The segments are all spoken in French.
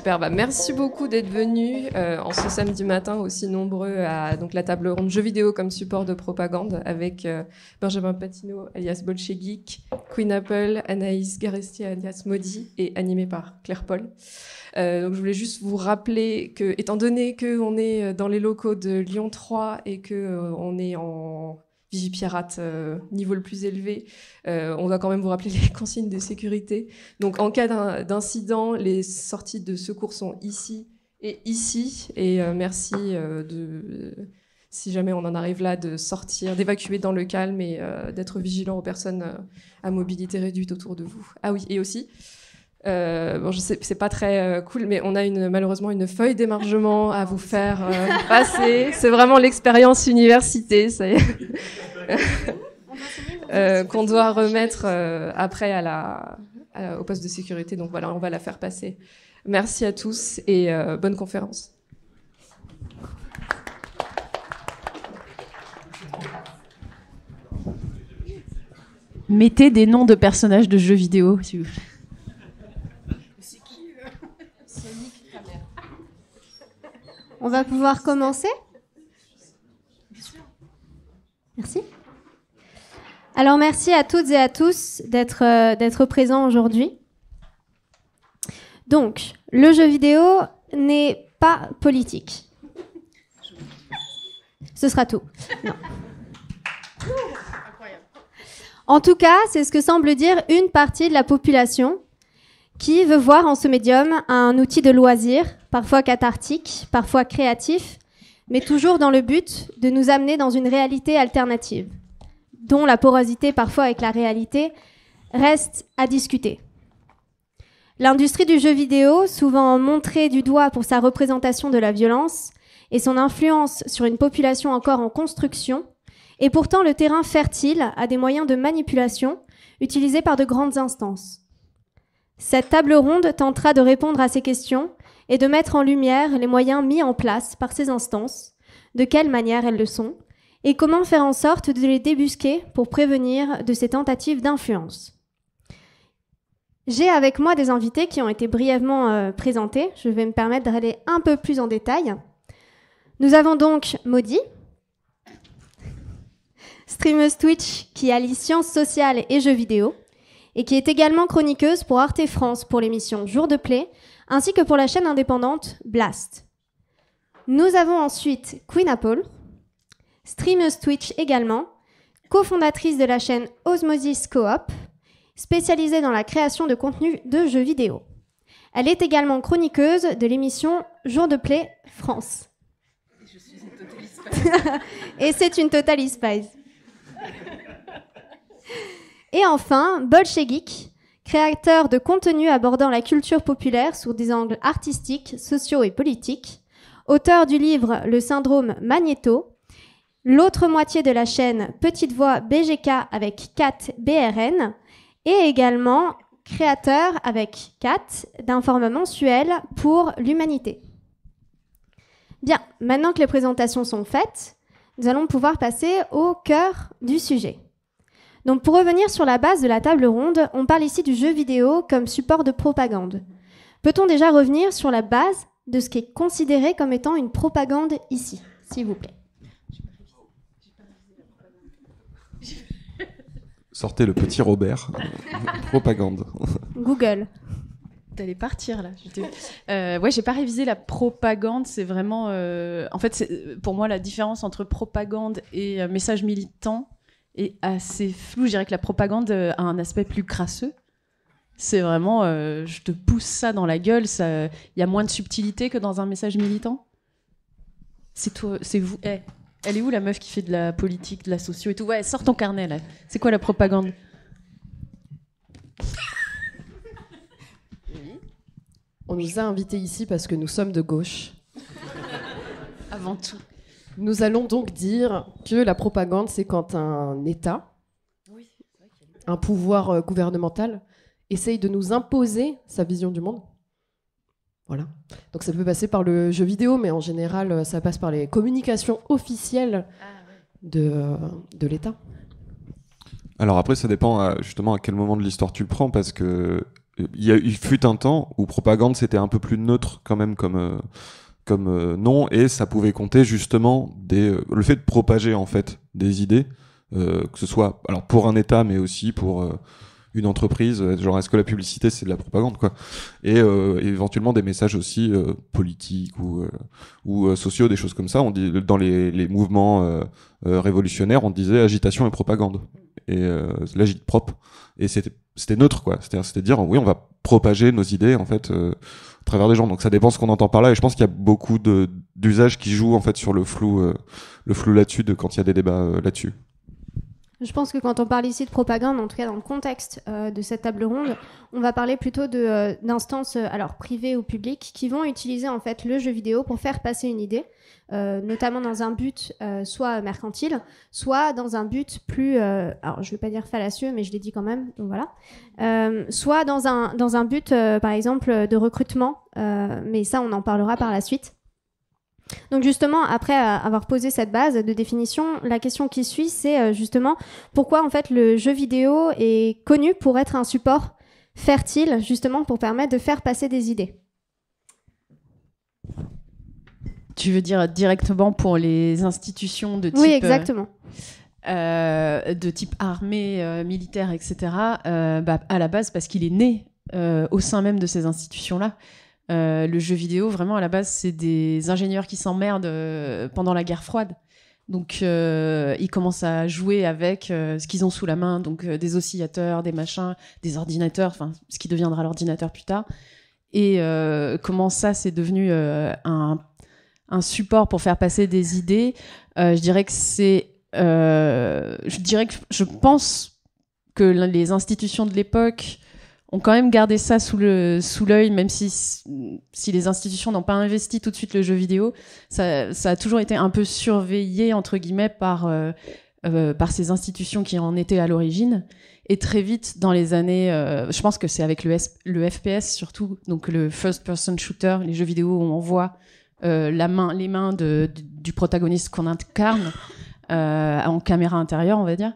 Super, merci beaucoup d'être venus en ce samedi matin aussi nombreux à donc, la table ronde jeux vidéo comme support de propagande avec Benjamin Patino alias Bolchegeek, Queen Apple, Anaïs Garesti alias Maudie et animé par Claire Paul. Donc je voulais juste vous rappeler que, étant donné qu'on est dans les locaux de Lyon 3 et qu'on est en Vigipirate niveau le plus élevé, on va quand même vous rappeler les consignes de sécurité. Donc en cas d'incident, les sorties de secours sont ici et ici. Et merci si jamais on en arrive là, de sortir, d'évacuer dans le calme et d'être vigilant aux personnes à mobilité réduite autour de vous. Ah oui, et aussi, je sais, c'est pas très cool, mais on a malheureusement une feuille d'émargement à vous faire passer. C'est vraiment l'expérience université, ça y est. Qu'on doit remettre après au poste de sécurité. Donc voilà, on va la faire passer. Merci à tous et bonne conférence. Mettez des noms de personnages de jeux vidéo, s'il vous plaît. On va pouvoir commencer ? Merci. Alors, merci à toutes et à tous d'être présents aujourd'hui. Donc, le jeu vidéo n'est pas politique. Ce sera tout. Non. En tout cas, c'est ce que semble dire une partie de la population qui veut voir en ce médium un outil de loisir, parfois cathartique, parfois créatif, mais toujours dans le but de nous amener dans une réalité alternative, dont la porosité parfois avec la réalité reste à discuter. L'industrie du jeu vidéo, souvent montrée du doigt pour sa représentation de la violence et son influence sur une population encore en construction, est pourtant le terrain fertile à des moyens de manipulation utilisés par de grandes instances. Cette table ronde tentera de répondre à ces questions et de mettre en lumière les moyens mis en place par ces instances, de quelle manière elles le sont, et comment faire en sorte de les débusquer pour prévenir de ces tentatives d'influence. J'ai avec moi des invités qui ont été brièvement présentés. Je vais me permettre d'aller un peu plus en détail. Nous avons donc Maudie, streameuse Twitch qui allie sciences sociales et jeux vidéo, et qui est également chroniqueuse pour Arte France pour l'émission Jour de Play, ainsi que pour la chaîne indépendante Blast. Nous avons ensuite Queen Apple, streameuse Twitch également, cofondatrice de la chaîne Osmosis Co-op, spécialisée dans la création de contenu de jeux vidéo. Elle est également chroniqueuse de l'émission Jour de Play France. Je suis une Totally Spies. Et c'est une Totally Spies. Et enfin, Bolchegeek, créateur de contenu abordant la culture populaire sous des angles artistiques, sociaux et politiques, auteur du livre Le syndrome Magnéto, l'autre moitié de la chaîne Petite Voix BGK avec Kat BRN, et également créateur avec Kat d'un format mensuel pour l'humanité. Bien, maintenant que les présentations sont faites, nous allons pouvoir passer au cœur du sujet. Donc pour revenir sur la base de la table ronde, on parle ici du jeu vidéo comme support de propagande. Peut-on déjà revenir sur la base de ce qui est considéré comme étant une propagande ici, s'il vous plaît ? Sortez le petit Robert. Propagande. Google. T'allais partir là. Ouais, j'ai pas révisé la propagande. C'est vraiment, en fait, c'est, pour moi, la différence entre propagande et message militant est assez floue. Je dirais que la propagande a un aspect plus crasseux. C'est vraiment, je te pousse ça dans la gueule. Il y a moins de subtilité que dans un message militant. C'est toi, c'est vous. Elle est où la meuf qui fait de la politique, de la socio et tout ? Ouais, sors ton carnet là. C'est quoi la propagande ? On nous a invités ici parce que nous sommes de gauche. Avant tout. Nous allons donc dire que la propagande, c'est quand un État, un pouvoir gouvernemental, essaye de nous imposer sa vision du monde. Voilà. Donc ça peut passer par le jeu vidéo, mais en général, ça passe par les communications officielles de l'État. Alors après, ça dépend justement à quel moment de l'histoire tu le prends, parce que il fut un temps où propagande c'était un peu plus neutre quand même comme nom, et ça pouvait compter justement le fait de propager en fait des idées, que ce soit alors pour un État mais aussi pour une entreprise, genre est-ce que la publicité c'est de la propagande quoi, et éventuellement des messages aussi politiques ou sociaux, des choses comme ça. On dit dans les mouvements révolutionnaires, on disait agitation et propagande, et l'agite-prop, et c'était neutre quoi, c'était dire oui on va propager nos idées en fait à travers des gens. Donc ça dépend ce qu'on entend par là, et je pense qu'il y a beaucoup d'usages qui jouent en fait sur le flou là-dessus quand il y a des débats là-dessus. Je pense que quand on parle ici de propagande, en tout cas dans le contexte de cette table ronde, on va parler plutôt d'instances alors privées ou publiques qui vont utiliser en fait le jeu vidéo pour faire passer une idée, notamment dans un but soit mercantile, soit dans un but plus, alors je vais pas dire fallacieux, mais je l'ai dit quand même, donc voilà, soit dans un but par exemple de recrutement, mais ça on en parlera par la suite. Donc justement, après avoir posé cette base de définition, la question qui suit, c'est justement pourquoi en fait le jeu vidéo est connu pour être un support fertile, justement pour permettre de faire passer des idées. Tu veux dire directement pour les institutions de type... Oui, exactement. De type armée, militaire, etc. À la base, parce qu'il est né au sein même de ces institutions-là. Le jeu vidéo, vraiment, à la base, c'est des ingénieurs qui s'emmerdent pendant la guerre froide. Donc, ils commencent à jouer avec ce qu'ils ont sous la main, donc des oscillateurs, des machins, des ordinateurs, enfin, ce qui deviendra l'ordinateur plus tard. Et comment ça, c'est devenu un support pour faire passer des idées. Je dirais que je pense que les institutions de l'époque ont quand même gardé ça sous l'œil, même si les institutions n'ont pas investi tout de suite le jeu vidéo, ça a toujours été un peu surveillé, entre guillemets, par ces institutions qui en étaient à l'origine. Et très vite, dans les années... je pense que c'est avec le FPS, surtout, donc le first-person shooter, les jeux vidéo où on voit les mains du protagoniste qu'on incarne en caméra intérieure, on va dire,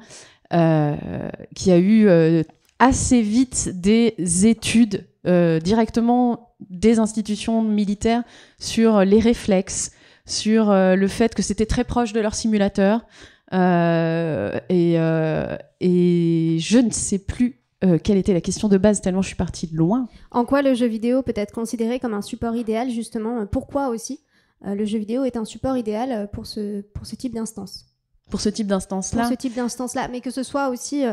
qui a eu... assez vite des études directement des institutions militaires sur les réflexes, sur le fait que c'était très proche de leur simulateur. Et je ne sais plus quelle était la question de base, tellement je suis partie de loin. En quoi le jeu vidéo peut être considéré comme un support idéal, justement? Pourquoi aussi le jeu vidéo est un support idéal pour ce type d'instance? Pour ce type d'instance-là. Pour ce type d'instance-là, mais que ce soit aussi...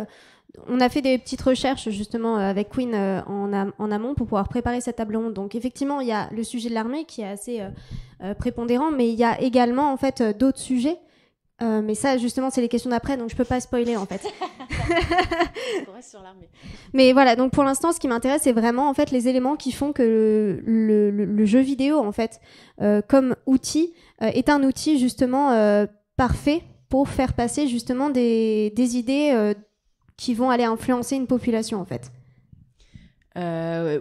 on a fait des petites recherches justement avec Queen en amont pour pouvoir préparer cette table ronde. Donc effectivement, il y a le sujet de l'armée qui est assez prépondérant, mais il y a également en fait d'autres sujets. Mais ça, justement, c'est les questions d'après, donc je peux pas spoiler en fait. On reste sur l'armée. Mais voilà, donc pour l'instant, ce qui m'intéresse, c'est vraiment en fait les éléments qui font que le jeu vidéo en fait, comme outil, est un outil justement parfait pour faire passer justement des idées qui vont aller influencer une population, en fait.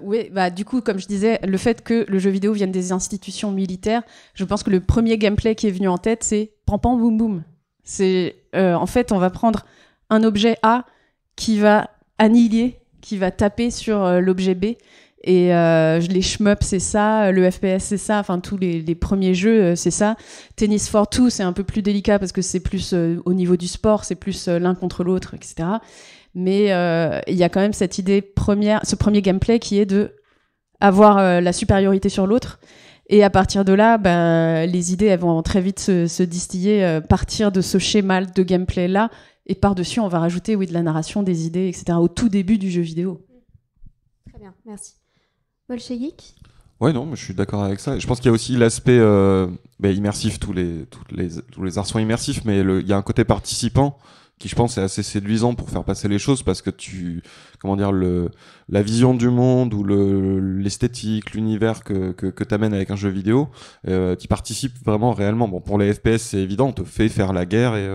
Oui, du coup, comme je disais, le fait que le jeu vidéo vienne des institutions militaires, je pense que le premier gameplay qui est venu en tête, c'est pam pam boum boum. C'est en fait, on va prendre un objet A qui va annihiler, qui va taper sur l'objet B. Et les shmups, c'est ça, le FPS, c'est ça, enfin tous les premiers jeux, c'est ça. Tennis for Two, c'est un peu plus délicat parce que c'est plus au niveau du sport, c'est plus l'un contre l'autre, etc. Mais il y a quand même cette idée ce premier gameplay qui est de avoir la supériorité sur l'autre. Et à partir de là, les idées elles vont très vite se distiller, partir de ce schéma de gameplay-là. Et par-dessus, on va rajouter de la narration, des idées, etc. au tout début du jeu vidéo. Très bien, merci. Bolchegeek ? Ouais, non, mais je suis d'accord avec ça. Je pense qu'il y a aussi l'aspect immersif, tous les arts sont immersifs, mais il y a un côté participant qui, je pense, est assez séduisant pour faire passer les choses, parce que la vision du monde ou l'esthétique, l'univers que t'amènes avec un jeu vidéo, tu participes vraiment réellement. Bon, pour les FPS, c'est évident, on te fait faire la guerre, et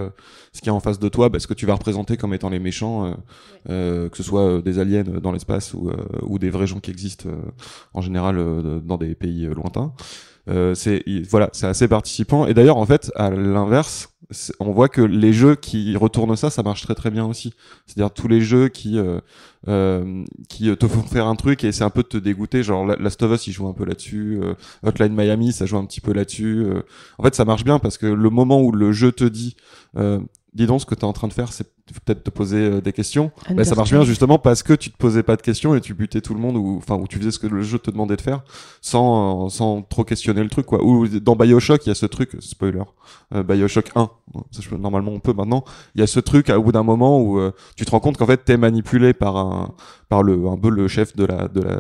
ce qui est en face de toi, ce que tu vas représenter comme étant les méchants, que ce soit des aliens dans l'espace ou des vrais gens qui existent en général dans des pays lointains. C'est assez participant. Et d'ailleurs, en fait, à l'inverse, on voit que les jeux qui retournent ça marche très très bien aussi. C'est-à-dire tous les jeux qui te font faire un truc et c'est un peu de te dégoûter. Genre Last of Us, il joue un peu là-dessus. Hotline Miami, ça joue un petit peu là-dessus. En fait, ça marche bien parce que le moment où le jeu te dit dis donc, ce que tu es en train de faire, c'est peut-être te poser des questions. Bah, ça marche bien justement parce que tu te posais pas de questions et tu butais tout le monde ou tu faisais ce que le jeu te demandait de faire sans trop questionner le truc, quoi. Ou dans BioShock, il y a ce truc, spoiler, BioShock 1, normalement on peut maintenant, il y a ce truc au bout d'un moment où tu te rends compte qu'en fait t'es manipulé par un peu le chef de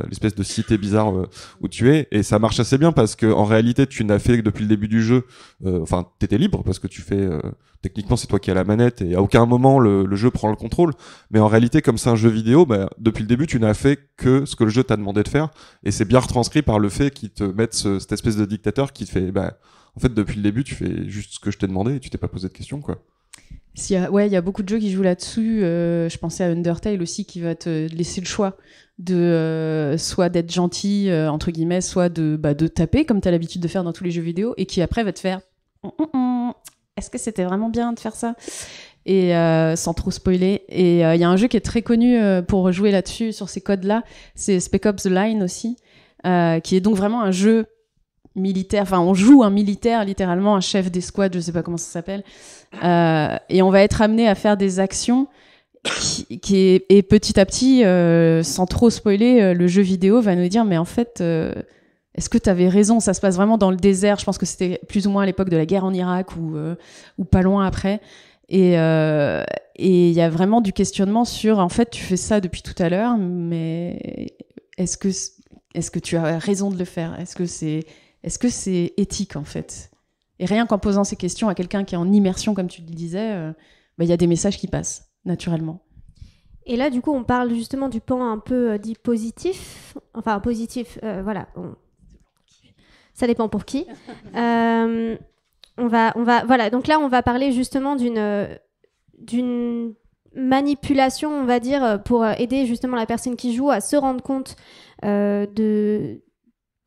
l'espèce de cité bizarre où tu es, et ça marche assez bien parce que en réalité tu n'as fait que depuis le début du jeu, t'étais libre parce que tu fais techniquement c'est toi qui as la manette et à aucun moment le jeu prend le contrôle, mais en réalité comme c'est un jeu vidéo, depuis le début tu n'as fait que ce que le jeu t'a demandé de faire, et c'est bien retranscrit par le fait qu'ils te mettent cette espèce de dictateur qui te fait en fait depuis le début tu fais juste ce que je t'ai demandé et tu t'es pas posé de questions, quoi. Il y a beaucoup de jeux qui jouent là-dessus. Je pensais à Undertale aussi, qui va te laisser le choix de soit d'être gentil entre guillemets, soit de taper comme t'as l'habitude de faire dans tous les jeux vidéo, et qui après va te faire est-ce que c'était vraiment bien de faire ça, et sans trop spoiler. Et il y a un jeu qui est très connu pour jouer là-dessus, sur ces codes-là, c'est Spec Ops The Line aussi, qui est donc vraiment un jeu militaire. Enfin, on joue un militaire, littéralement un chef d'escouade, je sais pas comment ça s'appelle, et on va être amené à faire des actions et petit à petit, sans trop spoiler, le jeu vidéo va nous dire mais en fait est-ce que tu avais raison, ça se passe vraiment dans le désert. Je pense que c'était plus ou moins à l'époque de la guerre en Irak ou pas loin après, et il y a vraiment du questionnement sur en fait tu fais ça depuis tout à l'heure, mais est-ce que tu as raison de le faire, est-ce que c'est éthique en fait. Et rien qu'en posant ces questions à quelqu'un qui est en immersion, comme tu le disais, y a des messages qui passent naturellement. Et là, du coup, on parle justement du pan un peu dit positif. Enfin, positif, voilà. Ça dépend pour qui. Voilà. Donc là, on va parler justement d'une manipulation, on va dire, pour aider justement la personne qui joue à se rendre compte de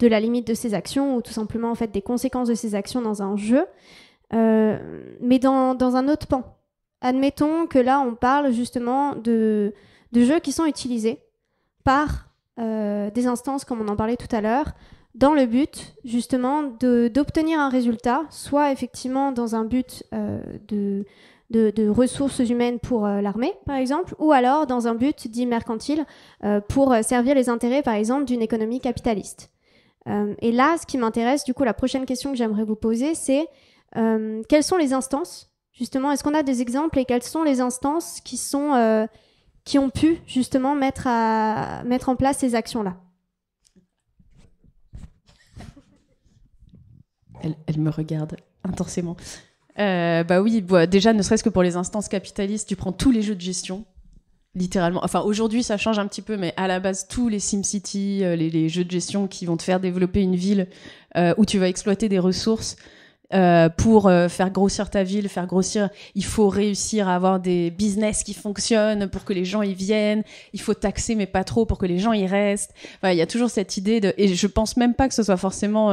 la limite de ses actions, ou tout simplement en fait des conséquences de ses actions dans un jeu, mais dans un autre pan. Admettons que là on parle justement de jeux qui sont utilisés par des instances, comme on en parlait tout à l'heure, dans le but justement d'obtenir un résultat, soit effectivement dans un but de ressources humaines pour l'armée, par exemple, ou alors dans un but dit mercantile, pour servir les intérêts, par exemple, d'une économie capitaliste. Et là, ce qui m'intéresse, du coup, la prochaine question que j'aimerais vous poser, c'est quelles sont les instances, justement, est-ce qu'on a des exemples, et quelles sont les instances qui ont pu, justement, mettre en place ces actions-là? Elle me regarde intensément. Oui, déjà, ne serait-ce que pour les instances capitalistes, tu prends tous les jeux de gestion, littéralement. Enfin, aujourd'hui, ça change un petit peu, mais à la base, tous les SimCity, les jeux de gestion qui vont te faire développer une ville où tu vas exploiter des ressources pour faire grossir ta ville, il faut réussir à avoir des business qui fonctionnent pour que les gens y viennent, il faut taxer mais pas trop pour que les gens y restent. Enfin, il y a toujours cette idée et je pense même pas que ce soit forcément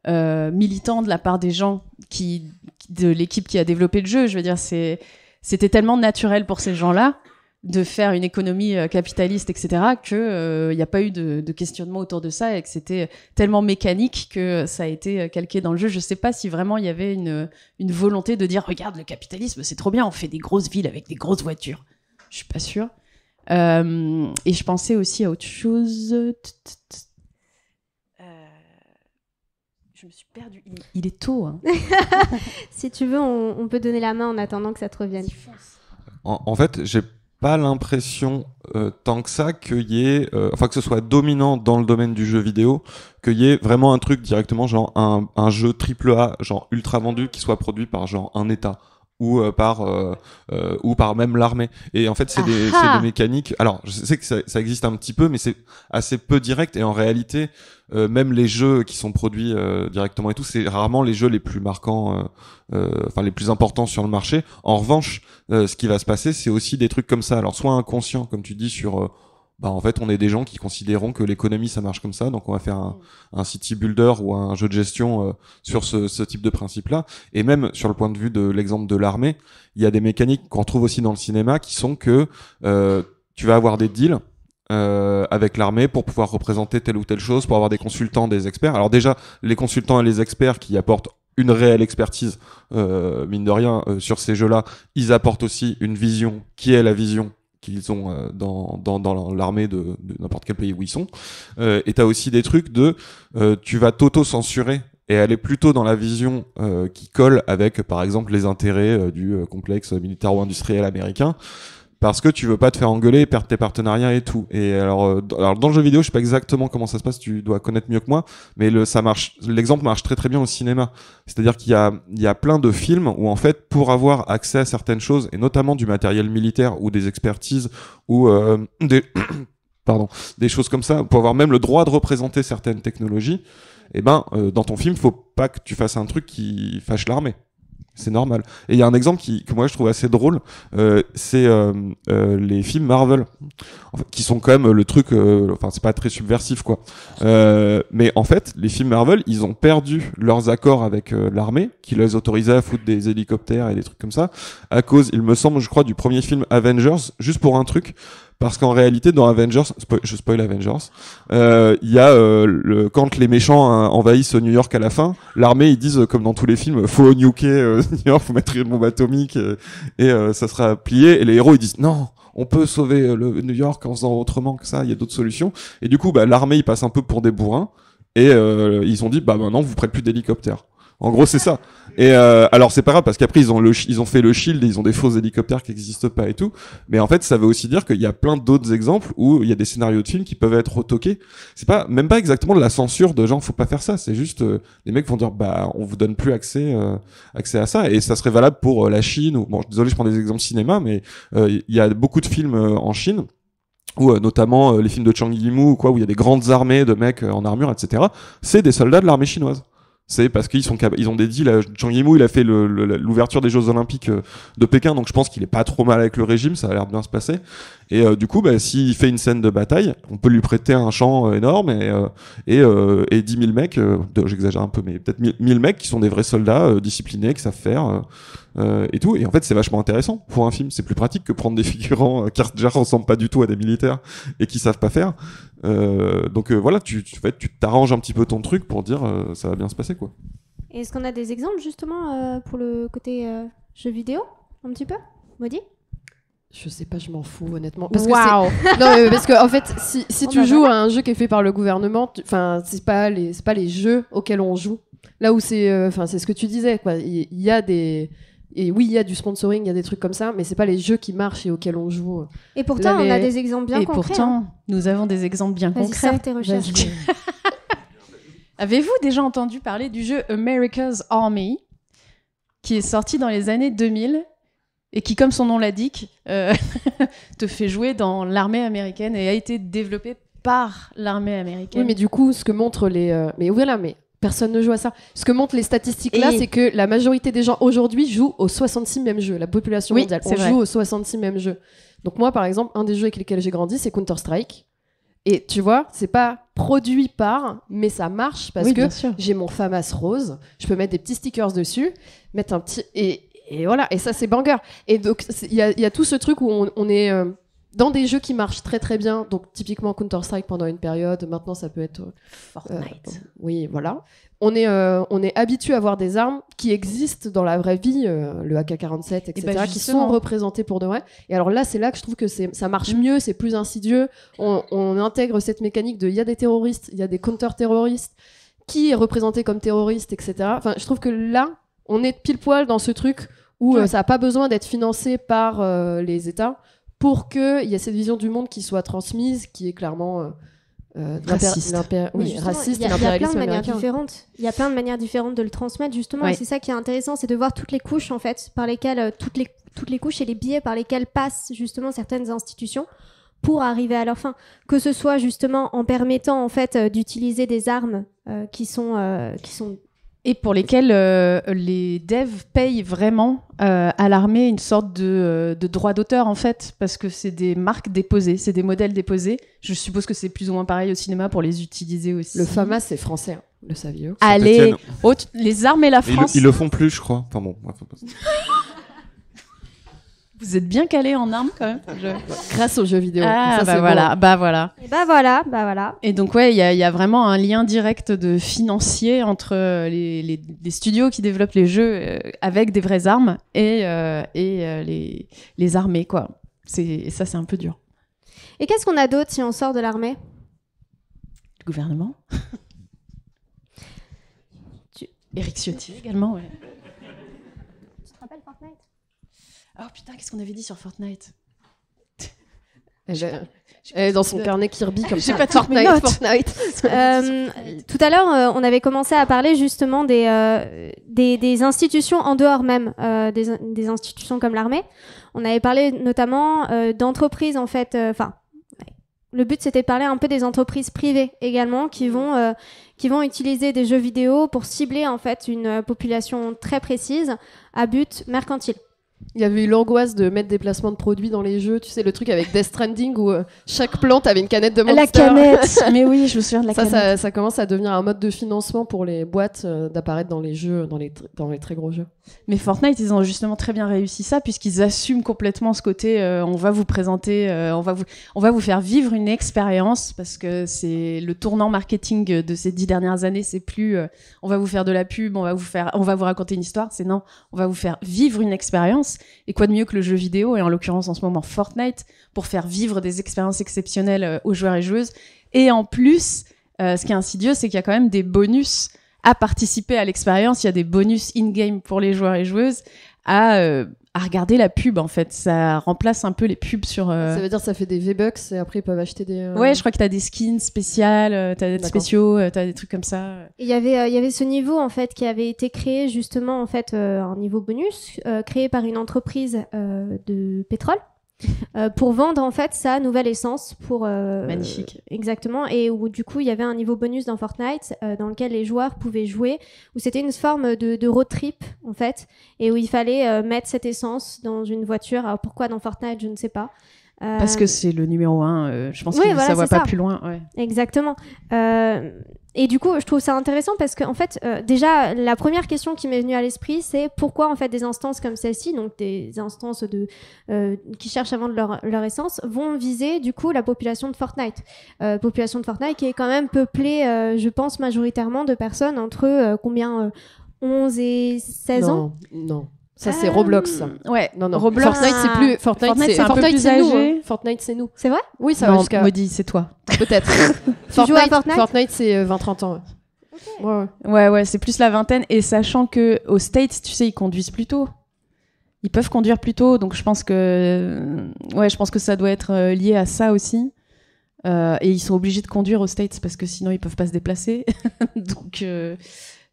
militant de la part des gens de l'équipe qui a développé le jeu. Je veux dire, c'était tellement naturel pour ces gens-là de faire une économie capitaliste, etc., que il n'y a pas eu de questionnement autour de ça, et que c'était tellement mécanique que ça a été calqué dans le jeu. Je sais pas si vraiment il y avait une volonté de dire regarde, le capitalisme c'est trop bien, on fait des grosses villes avec des grosses voitures. Je suis pas sûre. Et je pensais aussi à autre chose. Je me suis perdue. Il est tôt. Hein. Si tu veux, on peut donner la main en attendant que ça te revienne. En fait, j'ai pas l'impression tant que ça qu'il y ait, que ce soit dominant dans le domaine du jeu vidéo, qu'il y ait vraiment un truc directement genre un jeu AAA genre ultra vendu qui soit produit par genre un État ou par même l'armée. Et en fait, c'est des mécaniques. Alors, je sais que ça existe un petit peu, mais c'est assez peu direct. Et en réalité, même les jeux qui sont produits directement et tout, c'est rarement les jeux les plus marquants, les plus importants sur le marché. En revanche, ce qui va se passer, c'est aussi des trucs comme ça. Alors, soit inconscient, comme tu dis, sur bah en fait on est des gens qui considérons que l'économie ça marche comme ça, donc on va faire un city builder ou un jeu de gestion sur ce type de principe-là. Et même sur le point de vue de l'exemple de l'armée, il y a des mécaniques qu'on retrouve aussi dans le cinéma qui sont que tu vas avoir des deals avec l'armée pour pouvoir représenter telle ou telle chose, pour avoir des consultants, des experts. Alors déjà, les consultants et les experts qui apportent une réelle expertise, mine de rien, sur ces jeux-là, ils apportent aussi une vision qui est la vision qu'ils ont dans l'armée de n'importe quel pays où ils sont. Et t'as aussi des trucs de tu vas t'auto-censurer et aller plutôt dans la vision qui colle avec, par exemple, les intérêts du complexe militaro-industriel américain, parce que tu veux pas te faire engueuler, perdre tes partenariats et tout. Et alors dans le jeu vidéo, je sais pas exactement comment ça se passe, tu dois connaître mieux que moi, mais l'exemple marche très très bien au cinéma. C'est-à-dire qu'il y a plein de films où en fait, pour avoir accès à certaines choses, et notamment du matériel militaire ou des expertises ou des choses comme ça, pour avoir même le droit de représenter certaines technologies, dans ton film, faut pas que tu fasses un truc qui fâche l'armée. C'est normal. Et il y a un exemple que moi je trouve assez drôle, c'est les films Marvel, en fait, qui sont quand même le truc, c'est pas très subversif quoi. Mais en fait, les films Marvel, ils ont perdu leurs accords avec l'armée, qui les autorisait à foutre des hélicoptères et des trucs comme ça, à cause, il me semble, je crois, du premier film Avengers, juste pour un truc. Parce qu'en réalité, dans Avengers, je spoil Avengers, il y a quand les méchants envahissent New York à la fin, l'armée ils disent comme dans tous les films, faut nuker New York, faut mettre une bombe atomique et ça sera plié. Et les héros ils disent non, on peut sauver le New York en faisant autrement que ça. Il y a d'autres solutions. Et du coup, l'armée ils passent un peu pour des bourrins et ils ont dit maintenant vous prêtez plus d'hélicoptères. En gros, c'est ça. Et alors c'est pas grave parce qu'après ils ont fait le Shield et ils ont des faux hélicoptères qui n'existent pas et tout. Mais en fait, ça veut aussi dire qu'il y a plein d'autres exemples où il y a des scénarios de films qui peuvent être retoqués. C'est pas même pas exactement de la censure de genre faut pas faire ça. C'est juste les mecs vont dire on vous donne plus accès à ça. Et ça serait valable pour la Chine ou désolé je prends des exemples cinéma, mais il y a beaucoup de films en Chine. Ou notamment les films de Zhang Yimou ou quoi où il y a des grandes armées de mecs en armure, etc. C'est des soldats de l'armée chinoise. C'est parce qu'ils ont des deals. Zhang Yimou, il a fait l'ouverture des Jeux Olympiques de Pékin, donc je pense qu'il est pas trop mal avec le régime, ça a l'air de bien se passer. Et du coup, s'il fait une scène de bataille, on peut lui prêter un champ énorme et 10 000 mecs, j'exagère un peu, mais peut-être 1000 mecs qui sont des vrais soldats disciplinés, qui savent faire et tout. Et en fait, c'est vachement intéressant pour un film. C'est plus pratique que prendre des figurants qui déjà ressemblent pas du tout à des militaires et qui savent pas faire. Donc voilà, tu t'arranges un petit peu ton truc pour dire ça va bien se passer quoi. Et est-ce qu'on a des exemples justement pour le côté jeu vidéo un petit peu, Maudit? Je sais pas, je m'en fous honnêtement. Waouh. Non, mais parce que en fait, si tu joues à un jeu qui est fait par le gouvernement, c'est pas les jeux auxquels on joue. Là où c'est ce que tu disais quoi. Il y a des Et oui, il y a du sponsoring, il y a des trucs comme ça, mais c'est pas les jeux qui marchent et auxquels on joue. Et pourtant, on a des exemples bien concrets. Et pourtant, nous avons des exemples bien concrets. Vas-y, sors tes recherches. Avez-vous déjà entendu parler du jeu America's Army, qui est sorti dans les années 2000 et qui, comme son nom l'indique, te fait jouer dans l'armée américaine et a été développé par l'armée américaine. Oui, mais du coup, ce que montrent les... Mais voilà, mais personne ne joue à ça. Ce que montrent les statistiques là, c'est que la majorité des gens aujourd'hui jouent aux 66 mêmes jeux. La population mondiale, on joue aux 66 mêmes jeux. Donc moi, par exemple, un des jeux avec lesquels j'ai grandi, c'est Counter-Strike. Et tu vois, c'est pas produit par, mais ça marche parce que j'ai mon FAMAS rose, je peux mettre des petits stickers dessus, mettre un petit... Et voilà, et ça c'est banger. Et donc il y a tout ce truc où on est dans des jeux qui marchent très très bien, donc typiquement Counter-Strike pendant une période, maintenant ça peut être... Fortnite. Oui, voilà. On est habitué à avoir des armes qui existent dans la vraie vie, le AK-47, etc., qui sont représentées pour de vrai. Et alors là, c'est là que je trouve que ça marche mieux, c'est plus insidieux. On intègre cette mécanique de il y a des terroristes, il y a des counter-terroristes, qui est représenté comme terroriste, etc. Enfin, je trouve que là, on est pile poil dans ce truc où ça n'a pas besoin d'être financé par les États pour qu'il y ait cette vision du monde qui soit transmise, qui est clairement... raciste. Raciste. Il y a plein de manières différentes. Il y a plein de manières différentes de le transmettre justement. Et c'est ça qui est intéressant, c'est de voir toutes les couches en fait, par lesquelles toutes les couches et les biais par lesquels passent justement certaines institutions pour arriver à leur fin. Que ce soit justement en permettant en fait d'utiliser des armes qui sont et pour lesquels les devs payent vraiment à l'armée une sorte de droit d'auteur en fait, parce que c'est des marques déposées, c'est des modèles déposés. Je suppose que c'est plus ou moins pareil au cinéma pour les utiliser aussi. Le FAMAS, c'est français, hein. Le saviez-vous? Allez, les armes et la France. Ils le font plus, je crois. Enfin bon. Vous êtes bien calés en armes quand même. Grâce aux jeux vidéo. Ah, ça, bah c'est voilà, bon. bah voilà. Et bah voilà. Et donc ouais, il y a vraiment un lien direct de financier entre les studios qui développent les jeux avec des vraies armes et les armées quoi. Ça c'est un peu dur. Et qu'est-ce qu'on a d'autre si on sort de l'armée? Le gouvernement. Éric Ciotti également, ouais. Tu te rappelles Fortnite? Oh putain, qu'est-ce qu'on avait dit sur Fortnite? Elle est dans son carnet Kirby comme ça. J'ai pas toutes mes notes. Fortnite. Tout à l'heure, on avait commencé à parler justement des institutions en dehors même des institutions comme l'armée. On avait parlé notamment d'entreprises en fait. Le but c'était de parler un peu des entreprises privées également qui vont utiliser des jeux vidéo pour cibler en fait une population très précise à but mercantile. Il y avait eu l'angoisse de mettre des placements de produits dans les jeux. Tu sais, le truc avec Death Stranding où chaque plante avait une canette de Monster. La canette. Mais oui, je me souviens de la canette. Ça commence à devenir un mode de financement pour les boîtes d'apparaître dans les jeux, dans les très gros jeux. Mais Fortnite, ils ont justement très bien réussi ça puisqu'ils assument complètement ce côté. On va vous présenter, on va vous faire vivre une expérience parce que c'est le tournant marketing de ces 10 dernières années. C'est plus on va vous faire de la pub, on va vous raconter une histoire. C'est non, on va vous faire vivre une expérience. Et quoi de mieux que le jeu vidéo, et en l'occurrence en ce moment Fortnite, pour faire vivre des expériences exceptionnelles aux joueurs et joueuses. Et en plus, ce qui est insidieux, c'est qu'il y a quand même des bonus à participer à l'expérience. Il y a des bonus in-game pour les joueurs et joueuses à regarder la pub, en fait. Ça remplace un peu les pubs sur... Ça veut dire que ça fait des V-Bucks et après ils peuvent acheter des... Ouais, je crois que t'as des skins spéciales, t'as des spéciaux, t'as des trucs comme ça. Il y avait ce niveau en fait qui avait été créé justement en fait un niveau bonus créé par une entreprise de pétrole pour vendre en fait sa nouvelle essence pour Magnifique. Exactement, et où du coup il y avait un niveau bonus dans Fortnite dans lequel les joueurs pouvaient jouer, où c'était une forme de road trip en fait, et où il fallait mettre cette essence dans une voiture. Alors pourquoi dans Fortnite, je ne sais pas. Parce que c'est le numéro 1, je pense oui, que voilà, ça va c'est pas ça. plus loin. Ouais. Exactement. Et du coup, je trouve ça intéressant parce que, en fait, déjà, la première question qui m'est venue à l'esprit, c'est pourquoi, en fait, des instances comme celle-ci, donc des instances qui cherchent à vendre leur essence, vont viser, du coup, la population de Fortnite. Population de Fortnite qui est quand même peuplée, je pense, majoritairement de personnes entre, 11 et 16 ans. Non. Ça, c'est Roblox, ça. Ouais. Non. Roblox. Fortnite, c'est plus... Fortnite, c'est un peu plus c'est nous. âgé. Hein. Fortnite, c'est nous. C'est vrai? Oui, ça va Non, jusqu'à... Maudit, c'est toi. Peut-être. Tu joues à Fortnite? Fortnite, c'est 20-30 ans. Ouais. Ouais. Ouais, c'est plus la vingtaine. Et sachant que aux States, tu sais, ils conduisent plus tôt. Ils peuvent conduire plus tôt, donc je pense que ça doit être lié à ça aussi. Et ils sont obligés de conduire aux States parce que sinon ils peuvent pas se déplacer.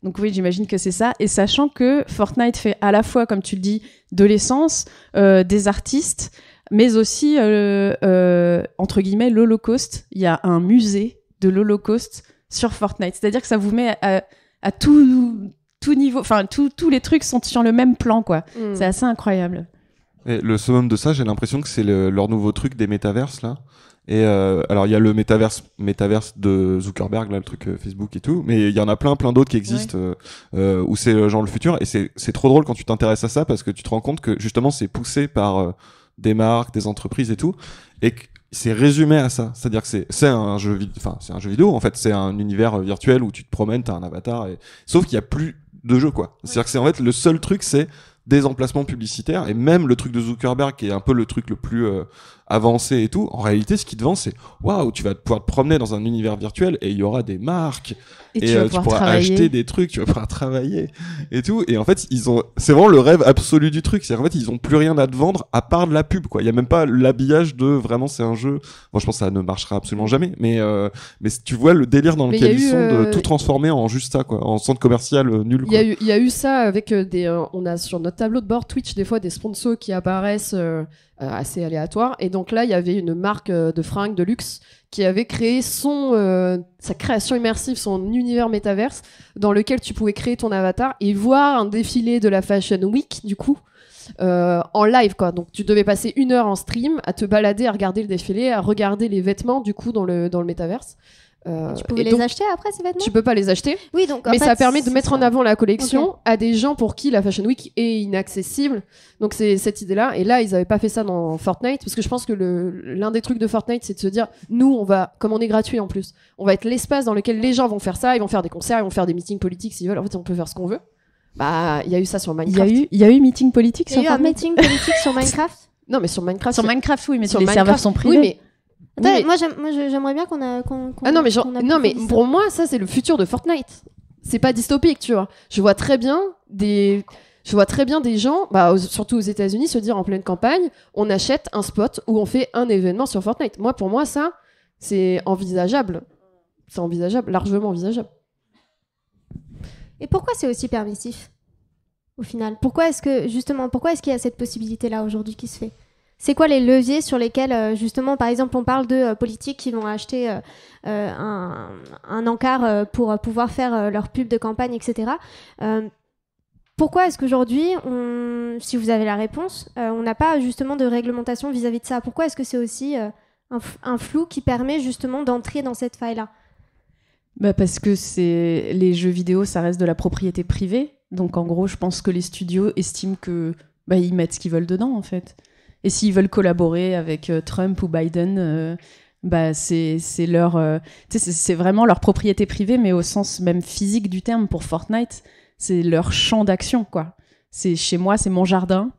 Donc oui, j'imagine que c'est ça. Et sachant que Fortnite fait à la fois, comme tu le dis, de l'essence, des artistes, mais aussi entre guillemets l'Holocauste. Il y a un musée de l'Holocauste sur Fortnite. C'est-à-dire que ça vous met à tout niveau, enfin tous les trucs sont sur le même plan, quoi. C'est assez incroyable. Et le summum de ça, j'ai l'impression que c'est leur nouveau truc des métaverses là. Et alors il y a le métaverse de Zuckerberg là, le truc Facebook et tout, mais il y en a plein d'autres qui existent où c'est genre le futur. Et c'est trop drôle quand tu t'intéresses à ça parce que tu te rends compte que justement c'est poussé par des marques, des entreprises et tout, et que c'est résumé à ça. C'est-à-dire que c'est un jeu vidéo en fait, c'est un univers virtuel où tu te promènes, t'as un avatar, sauf qu'il y a plus de jeu quoi. C'est-à-dire que c'est en fait le seul truc, c'est des emplacements publicitaires, et même le truc de Zuckerberg qui est un peu le truc le plus avancé et tout, en réalité ce qui te vend c'est waouh, tu vas pouvoir te promener dans un univers virtuel et il y aura des marques et tu pourras acheter des trucs, tu vas pouvoir travailler et tout, et en fait c'est vraiment le rêve absolu du truc, c'est en fait ils ont plus rien à te vendre à part de la pub quoi. Il y a même pas l'habillage de vraiment c'est un jeu. Bon, je pense que ça ne marchera absolument jamais, mais tu vois le délire dans lequel ils sont de tout transformer en juste ça quoi, en centre commercial nul quoi. Il y a eu ça avec on a sur notre tableau de bord Twitch des fois des sponsors qui apparaissent assez aléatoires. Et donc là, il y avait une marque de fringues de luxe qui avait créé sa création immersive, son univers métaverse, dans lequel tu pouvais créer ton avatar et voir un défilé de la Fashion Week, du coup, en live, quoi. Donc tu devais passer 1 heure en stream à te balader, à regarder le défilé, à regarder les vêtements, du coup, dans le métaverse. Tu pouvais les acheter après, ces vêtements ? Tu peux pas les acheter. Oui, donc mais ça permet de mettre en avant la collection à des gens pour qui la Fashion Week est inaccessible. Donc c'est cette idée-là. Et là, ils avaient pas fait ça dans Fortnite, parce que je pense que l'un des trucs de Fortnite, c'est de se dire, nous, comme on est gratuit en plus, on va être l'espace dans lequel les gens vont faire ça, ils vont faire des concerts, ils vont faire des meetings politiques s'ils veulent. En fait, on peut faire ce qu'on veut. Bah, il y a eu ça sur Minecraft. Il y a eu meeting politique sur Fortnite. Fortnite. Il y a eu un meeting politique sur Minecraft. Non, mais sur Minecraft. Sur Minecraft, oui, mais sur les Minecraft, serveurs sont privés. Oui, mais Attends, moi j'aimerais bien qu'on non mais pour moi ça c'est le futur de Fortnite. C'est pas dystopique, tu vois. Je vois très bien des gens, surtout aux États-Unis, se dire en pleine campagne, on achète un spot où on fait un événement sur Fortnite. Pour moi ça c'est envisageable. C'est envisageable, largement envisageable. Et pourquoi c'est aussi permissif au final ? Pourquoi est-ce qu'il y a cette possibilité-là aujourd'hui qui se fait ? C'est quoi les leviers sur lesquels, justement, par exemple, on parle de politiques qui vont acheter un encart pour pouvoir faire leur pub de campagne, etc. Pourquoi est-ce qu'aujourd'hui, si vous avez la réponse, on n'a pas justement de réglementation vis-à-vis de ça ? Pourquoi est-ce que c'est aussi un flou qui permet justement d'entrer dans cette faille-là ? Parce que les jeux vidéo, ça reste de la propriété privée. Donc en gros, je pense que les studios estiment que ils mettent ce qu'ils veulent dedans, en fait. Et s'ils veulent collaborer avec Trump ou Biden, c'est leur, c'est vraiment leur propriété privée, mais au sens même physique du terme. Pour Fortnite, c'est leur champ d'action, quoi. C'est chez moi, c'est mon jardin.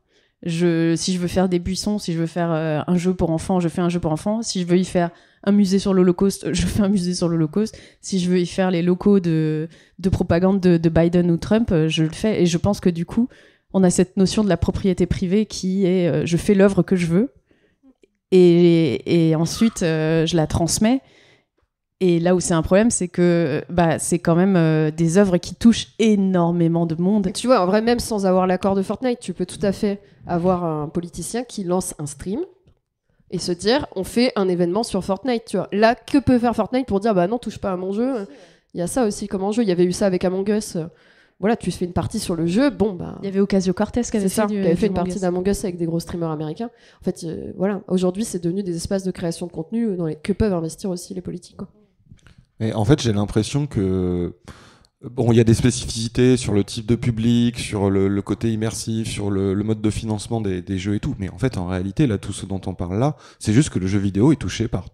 Si je veux faire des buissons, si je veux faire un jeu pour enfants, je fais un jeu pour enfants. Si je veux y faire un musée sur l'Holocauste, je fais un musée sur l'Holocauste. Si je veux y faire les locaux de propagande de Biden ou Trump, je le fais. Et je pense que du coup, on a cette notion de la propriété privée qui est je fais l'œuvre que je veux et ensuite je la transmets. Et là où c'est un problème, c'est que c'est quand même des œuvres qui touchent énormément de monde. Et tu vois, en vrai, même sans avoir l'accord de Fortnite, tu peux tout à fait avoir un politicien qui lance un stream et se dire on fait un événement sur Fortnite. Tu vois. Là, que peut faire Fortnite pour dire non, touche pas à mon jeu ? Il y a ça aussi comme enjeu. Il y avait eu ça avec Among Us. Voilà, tu fais une partie sur le jeu, il y avait Ocasio-Cortez qui avait fait une partie d'Among Us avec des gros streamers américains. En fait, voilà, aujourd'hui, c'est devenu des espaces de création de contenu que peuvent investir aussi les politiques, quoi. Et en fait, j'ai l'impression que il y a des spécificités sur le type de public, sur le côté immersif, sur le mode de financement des jeux et tout. Mais en fait, en réalité, là, tout ce dont on parle là, c'est juste que le jeu vidéo est touché par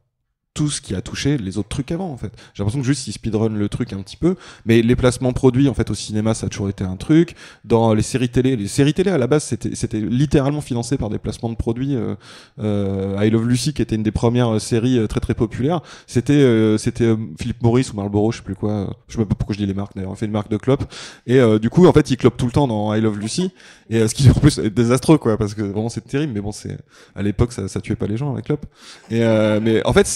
tout ce qui a touché les autres trucs avant, en fait. J'ai l'impression que juste ils speedrun le truc un petit peu, mais les placements produits, en fait, au cinéma, ça a toujours été un truc. Dans les séries télé à la base, c'était littéralement financé par des placements de produits. I Love Lucy, qui était une des premières séries très très populaires, c'était Philip Morris ou Marlboro, je sais plus quoi. Je sais même pas pourquoi je dis les marques, d'ailleurs. On fait une marque de clope. Et du coup, en fait, ils clopent tout le temps dans I Love Lucy. Et ce qui, en plus, est désastreux, quoi, parce que vraiment, c'est terrible, mais bon, à l'époque, ça tuait pas les gens, la clope. Mais en fait,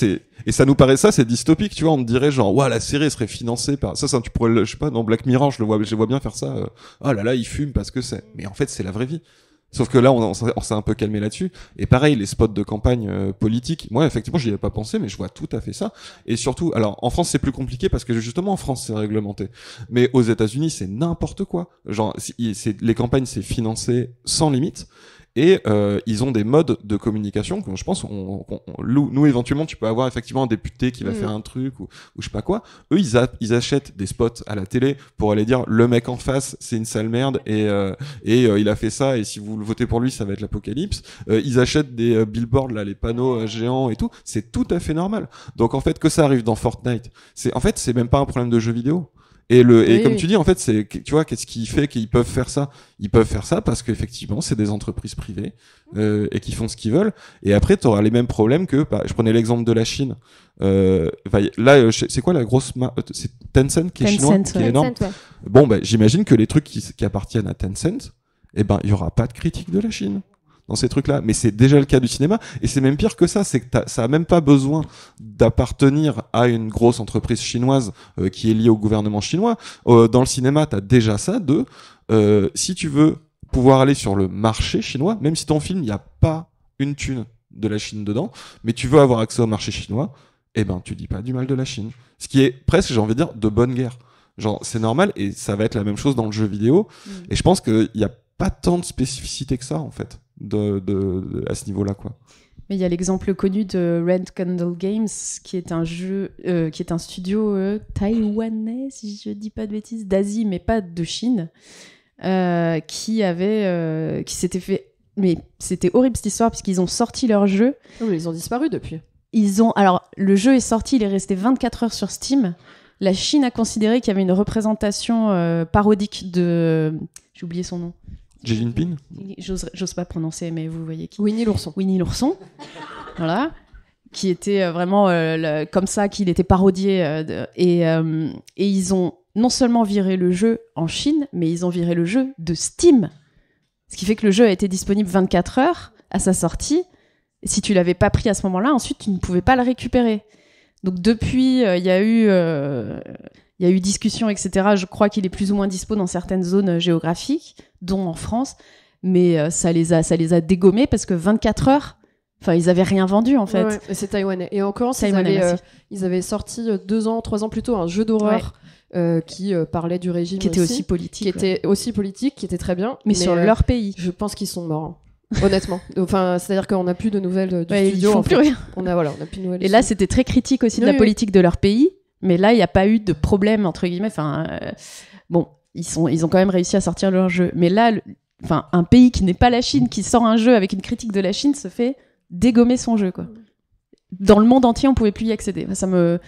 et ça nous paraît c'est dystopique, tu vois, on me dirait genre la série serait financée par ça tu pourrais je sais pas, dans Black Mirror, je les vois bien faire ça, oh là là, ils fument parce que c'est, mais en fait c'est la vraie vie. Sauf que là on s'est un peu calmé là-dessus. Et pareil, les spots de campagne politique, moi effectivement j'y avais pas pensé, mais je vois tout à fait ça. Et surtout, alors en France c'est plus compliqué parce que justement en France c'est réglementé, mais aux États-Unis c'est n'importe quoi. Genre les campagnes c'est financé sans limite. Et ils ont des modes de communication que je pense nous éventuellement tu peux avoir effectivement un député qui va faire un truc ou je sais pas quoi. Eux ils achètent des spots à la télé pour aller dire le mec en face c'est une sale merde et il a fait ça et si vous le votez pour lui ça va être l'apocalypse. Ils achètent des billboards là, les panneaux géants et tout, c'est tout à fait normal. Donc en fait que ça arrive dans Fortnite, c'est même pas un problème de jeu vidéo. Et comme tu dis, en fait, tu vois, qu'est-ce qui fait qu'ils peuvent faire ça ? Ils peuvent faire ça parce qu'effectivement, c'est des entreprises privées et qui font ce qu'ils veulent. Et après, tu auras les mêmes problèmes que, je prenais l'exemple de la Chine. Là, c'est quoi la grosse c'est Tencent qui est chinois, qui est énorme. Tencent, ouais. Bon, j'imagine que les trucs qui appartiennent à Tencent, il y aura pas de critique de la Chine dans ces trucs-là, mais c'est déjà le cas du cinéma, et c'est même pire que ça, c'est que ça a même pas besoin d'appartenir à une grosse entreprise chinoise qui est liée au gouvernement chinois. Dans le cinéma, t'as déjà ça si tu veux pouvoir aller sur le marché chinois, même si ton film, il n'y a pas une thune de la Chine dedans, mais tu veux avoir accès au marché chinois, eh ben, tu dis pas du mal de la Chine. Ce qui est presque, j'ai envie de dire, de bonne guerre. Genre, c'est normal, et ça va être la même chose dans le jeu vidéo. Et je pense qu'il y a pas tant de spécificité que ça, en fait, à ce niveau-là, quoi. Mais il y a l'exemple connu de Red Candle Games, qui est un jeu, qui est un studio taïwanais, si je dis pas de bêtises, d'Asie, mais pas de Chine, qui s'était fait. Mais c'était horrible cette histoire, parce qu'ils ont sorti leur jeu. Oh, mais ils ont disparu depuis. Alors, le jeu est sorti, il est resté 24 heures sur Steam. La Chine a considéré qu'il y avait une représentation parodique de. J'ai oublié son nom. Xi Jinping ? J'ose pas prononcer, mais vous voyez qui. Winnie l'ourson. Winnie l'ourson. Voilà. Qui était vraiment comme ça, qu'il était parodié. Et ils ont non seulement viré le jeu en Chine, mais ils ont viré le jeu de Steam. Ce qui fait que le jeu a été disponible 24 heures à sa sortie. Et si tu l'avais pas pris à ce moment-là, ensuite, tu ne pouvais pas le récupérer. Donc depuis, il y a eu discussion, etc. Je crois qu'il est plus ou moins dispo dans certaines zones géographiques, dont en France. Mais ça les a dégommés parce que 24 heures, enfin, ils avaient rien vendu, en fait. Ouais, et c'est taïwanais. Et encore, Taïwanais, ils avaient sorti 3 ans plus tôt un jeu d'horreur qui parlait du régime qui était aussi politique. Qui était aussi politique, qui était très bien. Mais sur leur pays. Je pense qu'ils sont morts. Honnêtement. Enfin, c'est-à-dire qu'on n'a plus de nouvelles du Ils studio. font plus rien. On a plus de nouvelles. Et là, c'était très critique aussi de la politique de leur pays. Mais là, il n'y a pas eu de problème, entre guillemets. Enfin, bon, ils ont quand même réussi à sortir leur jeu. Mais là, un pays qui n'est pas la Chine, qui sort un jeu avec une critique de la Chine, se fait dégommer son jeu, quoi. Dans le monde entier, on pouvait plus y accéder. Ça me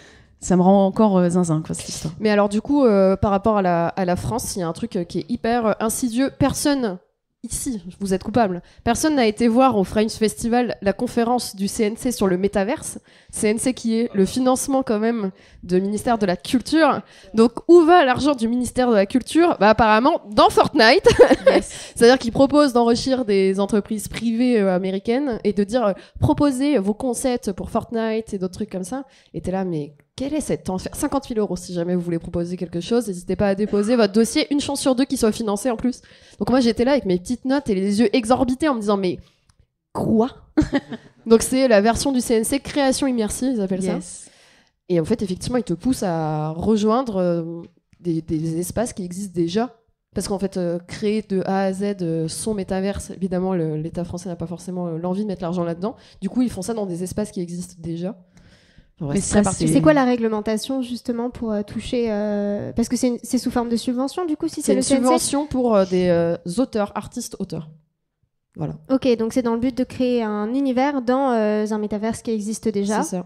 rend encore zinzin, quoi, cette histoire. Mais alors, du coup, par rapport à la France, il y a un truc qui est hyper insidieux. Personne... Ici, vous êtes coupable. Personne n'a été voir au Frames Festival la conférence du CNC sur le métaverse. CNC qui est le financement quand même du ministère de la Culture. Donc où va l'argent du ministère de la Culture ? Bah apparemment dans Fortnite. Yes. C'est-à-dire qu'ils proposent d'enrichir des entreprises privées américaines et de dire proposez vos concepts pour Fortnite et d'autres trucs comme ça. Et t'es là, mais quel est cet enfer ? 50 000 € si jamais vous voulez proposer quelque chose. N'hésitez pas à déposer votre dossier. Une chance sur 2 qu'il soit financé en plus. Donc moi j'étais là avec mes petites notes et les yeux exorbités en me disant mais quoi ? Donc c'est la version du CNC création immersive, ils appellent ça. Et en fait effectivement ils te poussent à rejoindre des espaces qui existent déjà. Parce qu'en fait créer de A à Z son métaverse, évidemment l'État français n'a pas forcément l'envie de mettre l'argent là-dedans. Du coup ils font ça dans des espaces qui existent déjà. Mais c'est quoi la réglementation justement pour toucher parce que c'est sous forme de subvention du coup si c'est le CNC ? C'est une subvention pour des artistes-auteurs. Voilà. Ok, donc c'est dans le but de créer un univers dans un métaverse qui existe déjà. C'est ça.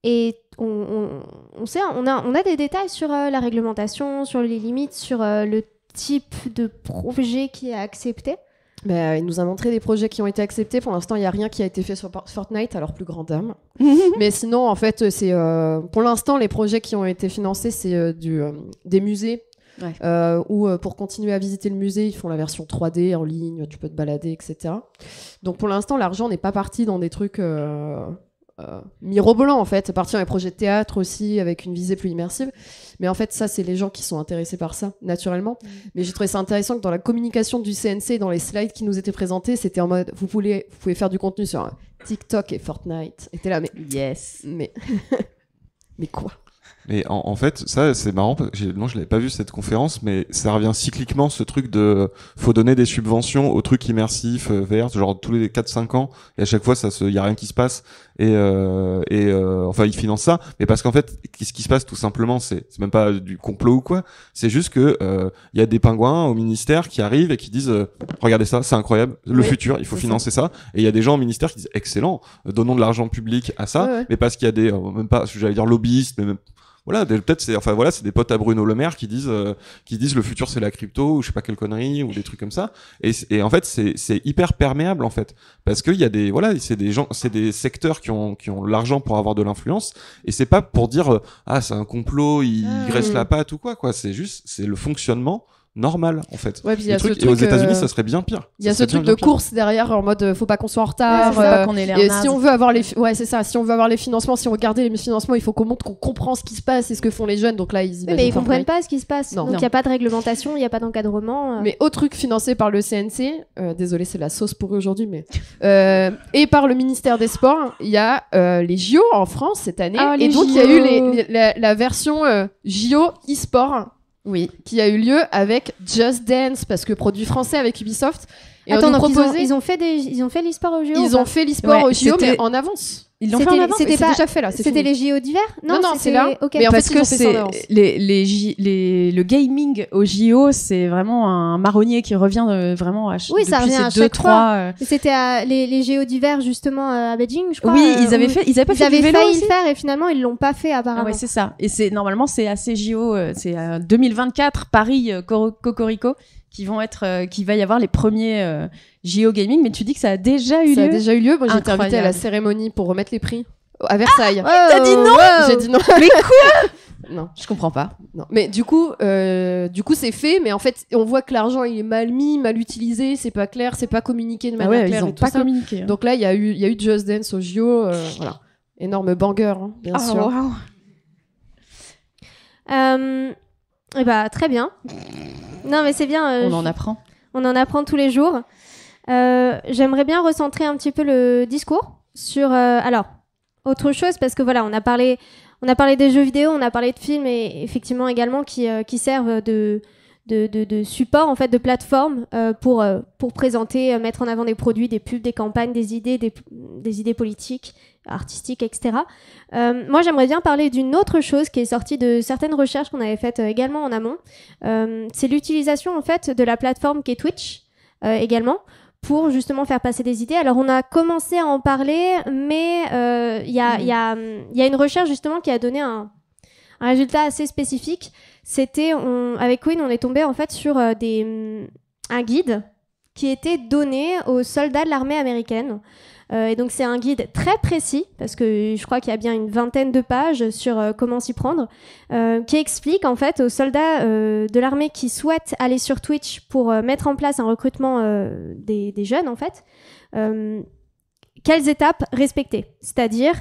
Et on sait, on a des détails sur la réglementation, sur les limites, sur le type de projet qui est accepté. Il nous a montré des projets qui ont été acceptés. Pour l'instant, il n'y a rien qui a été fait sur Fortnite, alors plus grande dame. Mais sinon, en fait, c'est pour l'instant, les projets qui ont été financés, c'est des musées. Ouais. Où pour continuer à visiter le musée, ils font la version 3D en ligne, tu peux te balader, etc. Donc pour l'instant, l'argent n'est pas parti dans des trucs mirobolants, en fait. C'est parti dans les projets de théâtre aussi, avec une visée plus immersive. Mais en fait, ça, c'est les gens qui sont intéressés par ça, naturellement. Mais j'ai trouvé ça intéressant que dans la communication du CNC, dans les slides qui nous étaient présentés, c'était en mode, vous pouvez faire du contenu sur TikTok et Fortnite. Et t'es là, mais... Yes. Mais quoi ? Et en fait, ça, c'est marrant, parce que moi, je l'avais pas vu cette conférence, mais ça revient cycliquement, ce truc de, faut donner des subventions aux trucs immersifs, VR, genre tous les 4-5 ans, et à chaque fois, y a rien qui se passe, enfin, ils financent ça, mais parce qu'en fait, ce qui se passe, tout simplement, c'est même pas du complot ou quoi, c'est juste que, y a des pingouins au ministère qui arrivent et qui disent, regardez ça, c'est incroyable, le futur, il faut financer ça, et il y a des gens au ministère qui disent, excellent, donnons de l'argent public à ça, mais parce qu'il y a des, même pas, j'allais dire lobbyistes, mais même, voilà, peut-être c'est des potes à Bruno Le Maire qui disent le futur c'est la crypto ou je sais pas quelle connerie ou des trucs comme ça, et en fait c'est hyper perméable en fait, parce qu'il y a c'est des secteurs qui ont l'argent pour avoir de l'influence, et c'est pas pour dire c'est un complot, il graisse la patte ou quoi, c'est juste, c'est le fonctionnement normal en fait. Ouais, puis il y a Le ce truc, et truc, aux États-Unis, ça serait bien pire. Il y a Ça ce serait truc bien de pire. course derrière en mode faut pas qu'on soit en retard. faut pas qu'on ait l'air et naze. si on veut avoir ouais, c'est ça. Si on veut avoir les financements, si on regarde les financements, il faut qu'on montre qu'on comprend ce qui se passe et ce que font les jeunes. Donc là, ils Mais ils comprennent pas ce qui se passe. Non. Donc il n'y a pas de réglementation, il n'y a pas d'encadrement. Mais autre truc financé par le CNC, désolé, c'est la sauce pour eux aujourd'hui, mais et par le ministère des Sports, il y a les JO en France cette année, Ah, et les donc il y a JO. eu la version JO e-sport. Oui. Qui a eu lieu avec Just Dance, parce que produit français avec Ubisoft. Et Attends, on nous donc proposait... ils ont fait l'e-sport au JO. Ils ont fait l'e-sport Ouais, au JO, c'était- mais en avance. Ils l'ont fait en avance. C'est pas- déjà fait là. c'est C'était fini. les JO d'hiver? Non, c'est là. Ok. Mais en Parce fait, ils que ont fait ça en c'est avance. le gaming au JO, c'est vraiment un marronnier qui revient vraiment Oui, ça depuis revient à ces 2-3 chaque fois. C'était les JO d'hiver justement à Beijing, je crois. Oui, ils avaient où pas ils fait du avaient vélo failli aussi le faire et finalement ils l'ont pas fait Ah apparemment. ouais, c'est ça. Et normalement c'est à ces JO, c'est 2024 Paris Cocorico qui va y avoir les premiers JO gaming. Mais tu dis que ça a déjà eu Ça lieu. a déjà eu lieu. Moi, j'ai été invitée à Incroyable. la cérémonie pour remettre les prix à Versailles. T'as dit non J'ai dit non. Mais quoi Non. Je comprends pas. Non. Mais du coup, c'est fait. Mais en fait, on voit que l'argent il est mal mis, mal utilisé. C'est pas clair, c'est pas communiqué de Ah manière ouais, claire ils ont et tout pas ça. communiqué. Donc là, il y a eu Just Dance au JO. Voilà, énorme banger, hein, bien Ah, sûr. waouh. Et bah très bien. Non mais c'est bien. On en apprend. On en apprend tous les jours. J'aimerais bien recentrer un petit peu le discours sur alors autre chose parce que voilà on a parlé des jeux vidéo, on a parlé de films et effectivement également qui servent de support en fait de plateforme pour présenter, mettre en avant des produits, des pubs, des campagnes, des idées politiques, artistiques, etc. Moi j'aimerais bien parler d'une autre chose qui est sortie de certaines recherches qu'on avait faites également en amont. C'est l'utilisation en fait de la plateforme qui est Twitch également pour justement faire passer des idées. Alors on a commencé à en parler, mais il y a une recherche justement qui a donné un résultat assez spécifique. C'était avec Queen, on est tombé en fait sur un guide qui était donné aux soldats de l'armée américaine. Et donc c'est un guide très précis parce que je crois qu'il y a bien une 20aine de pages sur comment s'y prendre, qui explique en fait aux soldats de l'armée qui souhaitent aller sur Twitch pour mettre en place un recrutement des jeunes en fait, quelles étapes respecter, c'est-à-dire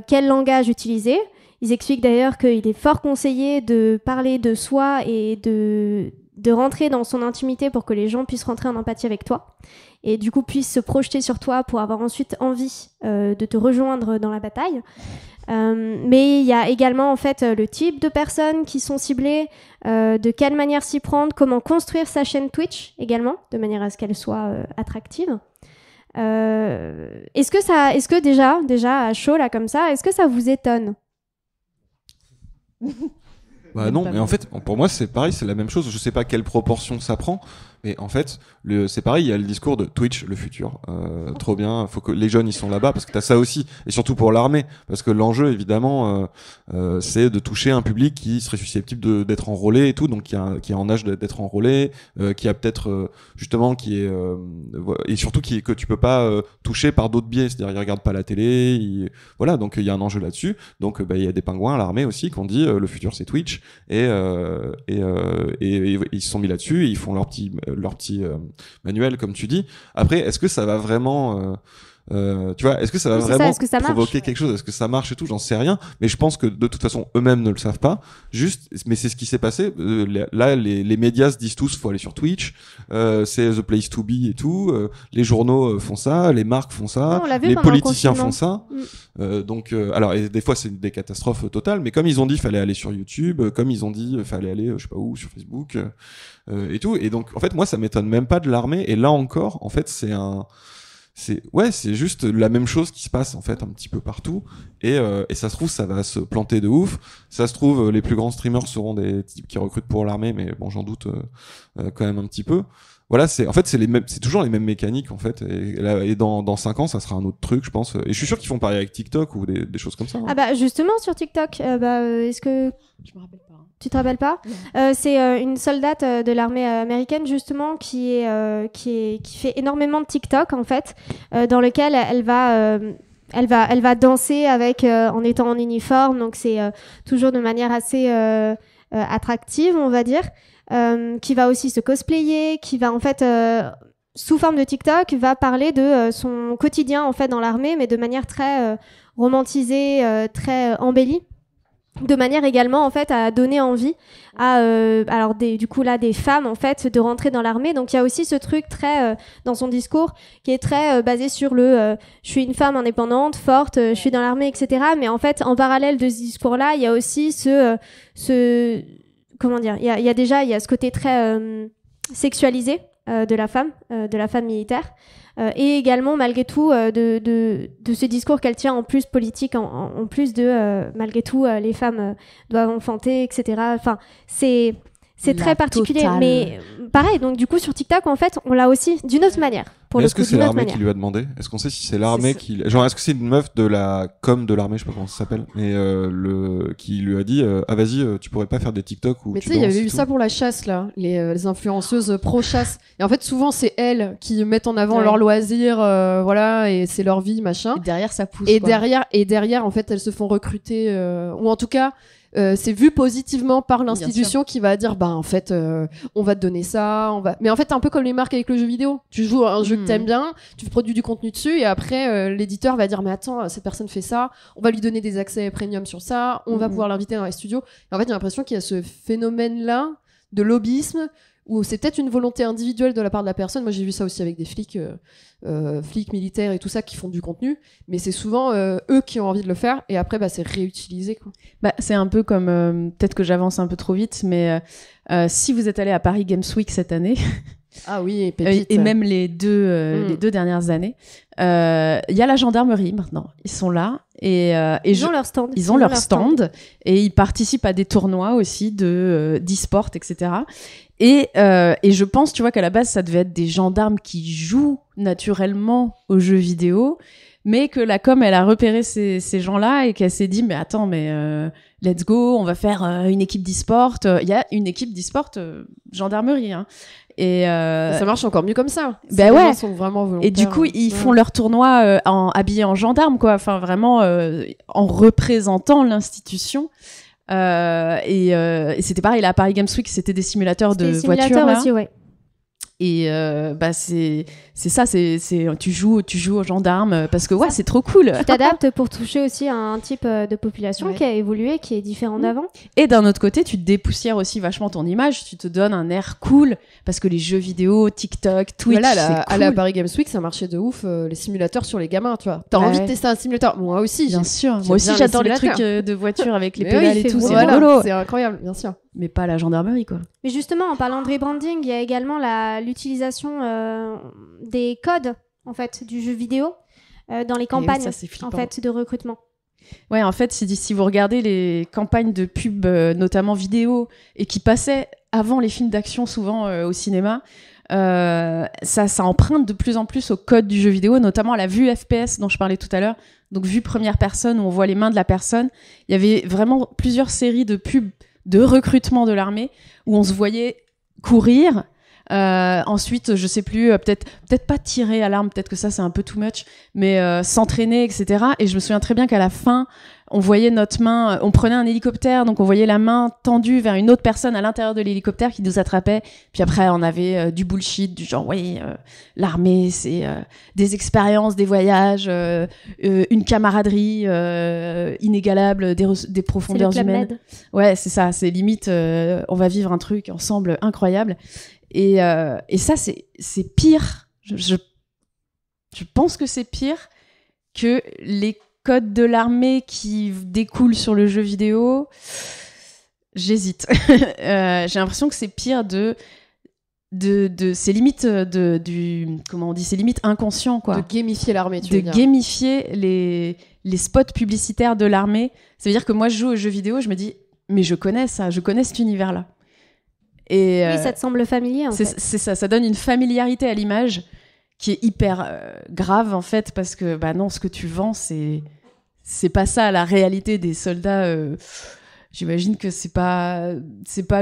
quel langage utiliser. Ils expliquent d'ailleurs qu'il est fort conseillé de parler de soi et de rentrer dans son intimité pour que les gens puissent rentrer en empathie avec toi et du coup puissent se projeter sur toi pour avoir ensuite envie de te rejoindre dans la bataille. Mais il y a également en fait le type de personnes qui sont ciblées, de quelle manière s'y prendre, comment construire sa chaîne Twitch également, de manière à ce qu'elle soit attractive. Est-ce que déjà à chaud là comme ça, est-ce que ça vous étonne? Bah non, mais en fait, pour moi, c'est pareil, c'est la même chose. Je sais pas quelle proportion ça prend, mais en fait, c'est pareil, il y a le discours de Twitch, le futur. Trop bien, faut que les jeunes, ils sont là-bas, parce que t'as ça aussi, et surtout pour l'armée, parce que l'enjeu, évidemment, c'est de toucher un public qui serait susceptible d'être enrôlé et tout, donc qui est en âge d'être enrôlé, qui a peut-être, justement, et surtout que tu peux pas toucher par d'autres biais, c'est-à-dire, ils regardent pas la télé, voilà, donc il y a un enjeu là-dessus. Donc, il y a des pingouins à l'armée aussi qui ont dit, le futur, c'est Twitch. Et ils se sont mis là-dessus et ils font leur petit manuel comme tu dis. Après, est-ce que ça va vraiment tu vois, est-ce que ça va vraiment est-ce que ça marche provoquer quelque chose? Est-ce que ça marche et tout? J'en sais rien. Mais je pense que de toute façon, eux-mêmes ne le savent pas. Mais c'est ce qui s'est passé. Là, les médias se disent tous, faut aller sur Twitch. C'est the place to be et tout. Les journaux font ça, les marques font ça, les politiciens font ça. Donc, alors, et des fois, c'est des catastrophes totales. Mais comme ils ont dit, fallait aller sur YouTube. Comme ils ont dit, fallait aller, je sais pas où, sur Facebook et tout. Et donc, en fait, moi, ça m'étonne même pas de l'armée. Et là encore, en fait, c'est juste la même chose qui se passe en fait un petit peu partout et ça se trouve ça va se planter de ouf, ça se trouve les plus grands streamers seront des types qui recrutent pour l'armée, mais bon j'en doute quand même un petit peu. Voilà, c'est toujours les mêmes mécaniques en fait, et dans 5 ans ça sera un autre truc je pense, et je suis sûr qu'ils font pareil avec TikTok ou des choses comme ça hein. Ah bah justement sur TikTok, est-ce que Je me rappelle pas. tu te rappelles pas? C'est une soldate de l'armée américaine justement qui fait énormément de TikTok en fait, dans lequel elle va danser avec en étant en uniforme, donc c'est toujours de manière assez attractive on va dire. qui va aussi se cosplayer, qui va en fait sous forme de TikTok va parler de son quotidien en fait dans l'armée, mais de manière très romantisée, très embellie. De manière également en fait à donner envie à du coup là des femmes en fait de rentrer dans l'armée. Donc il y a aussi ce truc très dans son discours qui est très basé sur le je suis une femme indépendante, forte, je suis dans l'armée, etc. Mais en fait en parallèle de ce discours là il y a aussi ce comment dire, il y a ce côté très sexualisé de la femme militaire. Et également, malgré tout, de ce discours qu'elle tient en plus politique, en plus de, malgré tout, les femmes doivent enfanter, etc. Enfin, c'est très particulier. Totale. Mais pareil, donc du coup, sur TikTok, en fait, on l'a aussi d'une autre manière. Mais est-ce que c'est l'armée qui lui a demandé? Est-ce qu'on sait si c'est l'armée qui... Genre, est-ce que c'est une meuf de la com de l'armée, je sais pas comment ça s'appelle, mais qui lui a dit ah vas-y, tu pourrais pas faire des TikTok où mais tu tu sais, il y avait danses et eu tout. ça pour la chasse, là, les influenceuses pro-chasse. Et en fait, souvent, c'est elles qui mettent en avant leurs loisirs, voilà, et c'est leur vie, machin. Et derrière, ça pousse. Et quoi. derrière, en fait, elles se font recruter, ou en tout cas, c'est vu positivement par l'institution qui va dire, bah en fait, on va te donner ça, Mais en fait, c'est un peu comme les marques avec le jeu vidéo. Tu joues à un jeu que t'aimes bien, tu produis du contenu dessus, et après, l'éditeur va dire, mais attends, cette personne fait ça, on va lui donner des accès premium sur ça, on va pouvoir l'inviter dans les studios. Et en fait, j'ai l'impression qu'il y a ce phénomène-là de lobbyisme où c'est peut-être une volonté individuelle de la part de la personne. Moi, j'ai vu ça aussi avec des flics militaires et tout ça qui font du contenu, mais c'est souvent eux qui ont envie de le faire, et après, bah, c'est réutilisé, quoi. Bah, c'est un peu comme, peut-être que j'avance un peu trop vite, mais si vous êtes allé à Paris Games Week cette année, Ah oui, pépite. et même les deux dernières années, il y a la gendarmerie maintenant. Ils sont là Ils ont leur stand. Ils ont leur stand et ils participent à des tournois aussi d'e-sport, etc. Et je pense, tu vois, qu'à la base, ça devait être des gendarmes qui jouent naturellement aux jeux vidéo, mais que la com, elle a repéré ces gens-là et qu'elle s'est dit, mais attends, let's go, on va faire une équipe d'e-sport. Il y a une équipe d'e-sport gendarmerie, hein. Et ça marche encore mieux comme ça. Ben Les ouais. gens sont vraiment volontaires. Et du coup, ils font leur tournoi habillés en gendarme, quoi. Enfin, vraiment en représentant l'institution. Et c'était pareil, là, à Paris Games Week, c'était des simulateurs de voitures. Simulateurs là. aussi, ouais. Et c'est ça, tu joues aux gendarmes parce que ouais, c'est trop cool. Tu t'adaptes pour toucher aussi à un type de population qui a évolué, qui est différent d'avant. Et d'un autre côté, tu te dépoussières aussi vachement ton image, tu te donnes un air cool parce que les jeux vidéo, TikTok, Twitch, voilà, c'est cool. à la Paris Games Week, ça marchait de ouf, les simulateurs sur les gamins, tu vois. T'as envie de tester un simulateur? Moi aussi. Bien sûr. j'aime Moi aussi, bien j'adore les les trucs simulateurs. de voiture avec les Mais pédales oui, et tout, c'est voilà, rigolo. c'est incroyable, bien sûr. Mais pas la gendarmerie, quoi. Mais justement, en parlant de rebranding, il y a également l'utilisation des codes en fait du jeu vidéo dans les campagnes ça, c'est flippant. en fait de recrutement. Ouais, en fait, si vous regardez les campagnes de pub, notamment vidéo, et qui passaient avant les films d'action souvent au cinéma, ça emprunte de plus en plus au code du jeu vidéo, notamment à la vue FPS dont je parlais tout à l'heure. Donc vue première personne où on voit les mains de la personne. Il y avait vraiment plusieurs séries de pubs de recrutement de l'armée où on se voyait courir. Ensuite, je sais plus, peut-être pas tirer à l'arme, peut-être que ça c'est un peu too much, mais s'entraîner, etc. Et je me souviens très bien qu'à la fin, on voyait notre main, on prenait un hélicoptère, donc on voyait la main tendue vers une autre personne à l'intérieur de l'hélicoptère qui nous attrapait. Puis après, on avait du bullshit, du genre, oui, l'armée, c'est des expériences, des voyages, une camaraderie inégalable, des profondeurs C'est le Club humaines. Med. Ouais, c'est ça, c'est limite, on va vivre un truc ensemble incroyable. Et ça, c'est pire. Je pense que c'est pire que les codes de l'armée qui découlent sur le jeu vidéo. J'hésite. J'ai l'impression que c'est pire c'est limite comment on dit, c'est limite inconscient, quoi. De gamifier l'armée, tu de veux dire. gamifier les spots publicitaires de l'armée. Ça veut dire que moi, je joue aux jeux vidéo, je me dis, mais je connais ça, je connais cet univers-là. Et Oui, ça te semble familier en fait. c'est ça donne une familiarité à l'image qui est hyper grave en fait, parce que bah non, ce que tu vends, c'est pas ça la réalité des soldats. J'imagine que c'est pas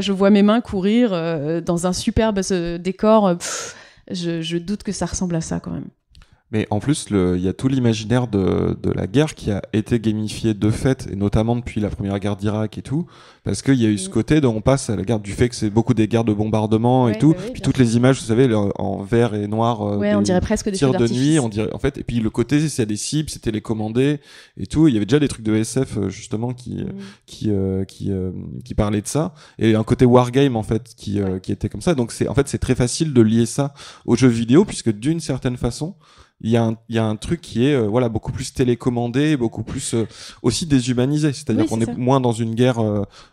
je vois mes mains courir dans un superbe décor. Je doute que ça ressemble à ça quand même. Mais en plus, il y a tout l'imaginaire de la guerre qui a été gamifié de fait, et notamment depuis la première guerre d'Irak et tout, parce qu'il y a eu ce côté dont on passe à la guerre du fait que c'est beaucoup des guerres de bombardement et tout, puis toutes les images, vous savez, en vert et noir, on dirait presque des tirs feux de d'artifice. nuit, on dirait, en fait, et puis le côté, c'est des cibles, c'était les commandés et tout. Il y avait déjà des trucs de SF justement qui parlaient de ça, et un côté wargame en fait qui était comme ça. Donc c'est très facile de lier ça aux jeux vidéo, puisque d'une certaine façon il y a un truc qui est beaucoup plus télécommandé, beaucoup plus aussi déshumanisé, c'est-à-dire qu'on est moins dans une guerre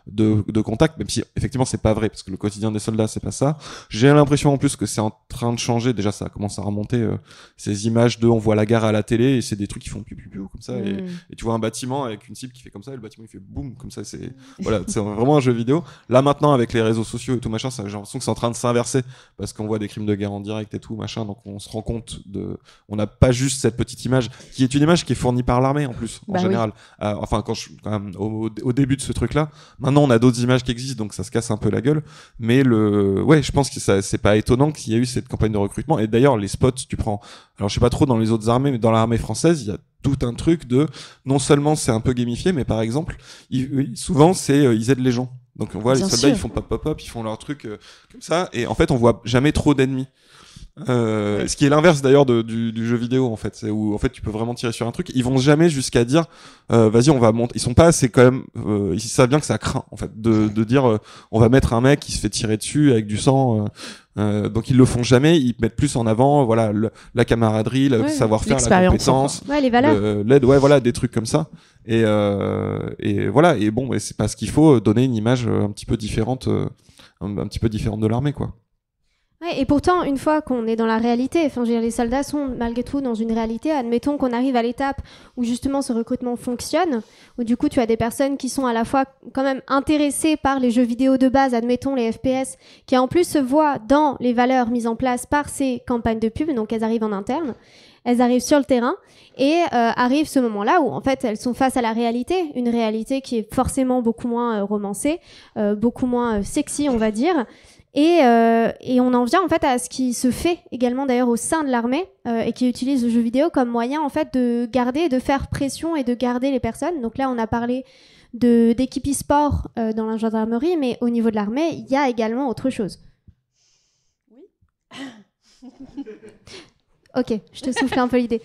de contact, même si effectivement c'est pas vrai, parce que le quotidien des soldats c'est pas ça. J'ai l'impression en plus que c'est en train de changer, déjà ça commence à remonter ces images on voit la guerre à la télé et c'est des trucs qui font piou piou piou comme ça, et tu vois un bâtiment avec une cible qui fait comme ça, et le bâtiment il fait boum comme ça, c'est vraiment un jeu vidéo. Là maintenant avec les réseaux sociaux et tout machin, j'ai l'impression que c'est en train de s'inverser, parce qu'on voit des crimes de guerre en direct et tout machin, donc on se rend compte on n'a pas juste cette petite image qui est une image qui est fournie par l'armée en plus en général. Enfin au début de ce truc là, maintenant on a d'autres images qui existent, donc ça se casse un peu la gueule, mais je pense que c'est pas étonnant qu'il y ait eu cette campagne de recrutement. Et d'ailleurs les spots, tu prends, alors je sais pas trop dans les autres armées, mais dans l'armée française il y a tout un truc de, non seulement c'est un peu gamifié, mais par exemple souvent c'est ils aident les gens, donc on voit les soldats ils font pop ils font leur truc comme ça, et en fait on voit jamais trop d'ennemis. Ce qui est l'inverse d'ailleurs du jeu vidéo en fait, c'est où en fait tu peux vraiment tirer sur un truc. Ils vont jamais jusqu'à dire vas-y on va monter. Ils sont pas assez quand même. Ils savent bien que ça craint en fait de dire on va mettre un mec qui se fait tirer dessus avec du sang. Donc ils le font jamais. Ils mettent plus en avant la camaraderie, le savoir-faire, la compétence, les valeurs, l'aide, des trucs comme ça. Et voilà. Et bon, c'est parce qu'il faut donner une image un petit peu différente, un petit peu différente de l'armée quoi. Ouais, et pourtant, une fois qu'on est dans la réalité, les soldats sont malgré tout dans une réalité. Admettons qu'on arrive à l'étape où justement ce recrutement fonctionne, où du coup tu as des personnes qui sont à la fois quand même intéressées par les jeux vidéo de base, admettons les FPS, qui en plus se voient dans les valeurs mises en place par ces campagnes de pub, donc elles arrivent en interne. Elles arrivent sur le terrain et arrive ce moment-là où en fait elles sont face à la réalité, une réalité qui est forcément beaucoup moins romancée, beaucoup moins sexy on va dire. Et on en vient en fait à ce qui se fait également d'ailleurs au sein de l'armée et qui utilise le jeu vidéo comme moyen en fait de garder, de faire pression et de garder les personnes. Donc là on a parlé d'équipe e-sport dans la gendarmerie, mais au niveau de l'armée il y a également autre chose. Oui. Ok, je te souffle un peu l'idée.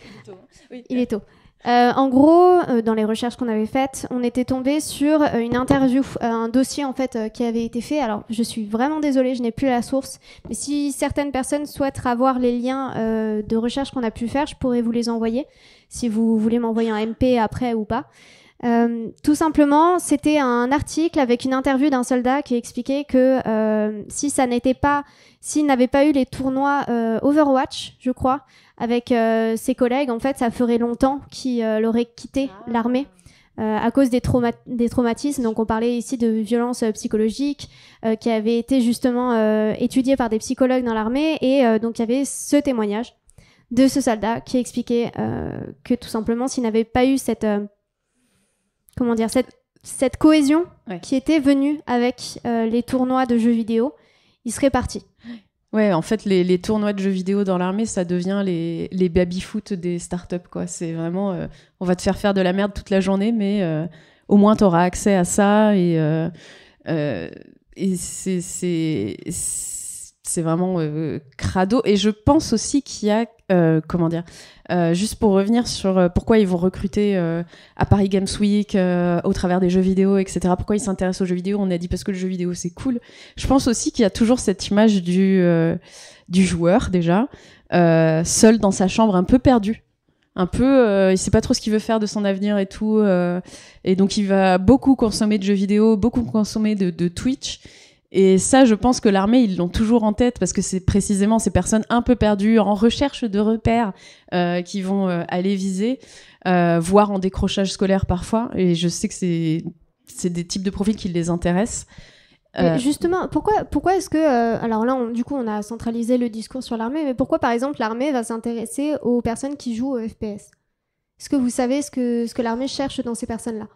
Il est tôt. En gros, dans les recherches qu'on avait faites, on était tombé sur une interview, un dossier en fait qui avait été fait. Alors, je suis vraiment désolée, je n'ai plus la source, mais si certaines personnes souhaitent avoir les liens de recherche qu'on a pu faire, je pourrais vous les envoyer, si vous voulez m'envoyer un MP après ou pas. Tout simplement, c'était un article avec une interview d'un soldat qui expliquait que s'il n'avait pas eu les tournois Overwatch, je crois, avec ses collègues, en fait, ça ferait longtemps qu'il aurait quitté l'armée à cause des traumatismes. Donc, on parlait ici de violences psychologiques qui avaient été justement étudiées par des psychologues dans l'armée. Et donc, il y avait ce témoignage de ce soldat qui expliquait que tout simplement, s'il n'avait pas eu cette cohésion qui était venue avec les tournois de jeux vidéo, il serait parti. Ouais, en fait, les tournois de jeux vidéo dans l'armée, ça devient les baby-foot des startups, quoi. C'est vraiment, on va te faire de la merde toute la journée, mais au moins t'auras accès à ça, et c'est vraiment crado. Et je pense aussi qu'il y a, juste pour revenir sur pourquoi ils vont recruter à Paris Games Week, au travers des jeux vidéo, etc. Pourquoi ils s'intéressent aux jeux vidéo? On a dit parce que le jeu vidéo c'est cool. Je pense aussi qu'il y a toujours cette image du joueur déjà, seul dans sa chambre, un peu perdu. Un peu, il sait pas trop ce qu'il veut faire de son avenir et tout, et donc il va beaucoup consommer de jeux vidéo, beaucoup consommer de Twitch. Et ça, je pense que l'armée, ils l'ont toujours en tête parce que c'est précisément ces personnes un peu perdues, en recherche de repères, qui vont aller viser, voire en décrochage scolaire parfois. Et je sais que c'est des types de profils qui les intéressent. Justement, pourquoi est-ce que... alors là, on a centralisé le discours sur l'armée, mais pourquoi, par exemple, l'armée va s'intéresser aux personnes qui jouent au FPS? Est-ce que vous savez ce que l'armée cherche dans ces personnes-là?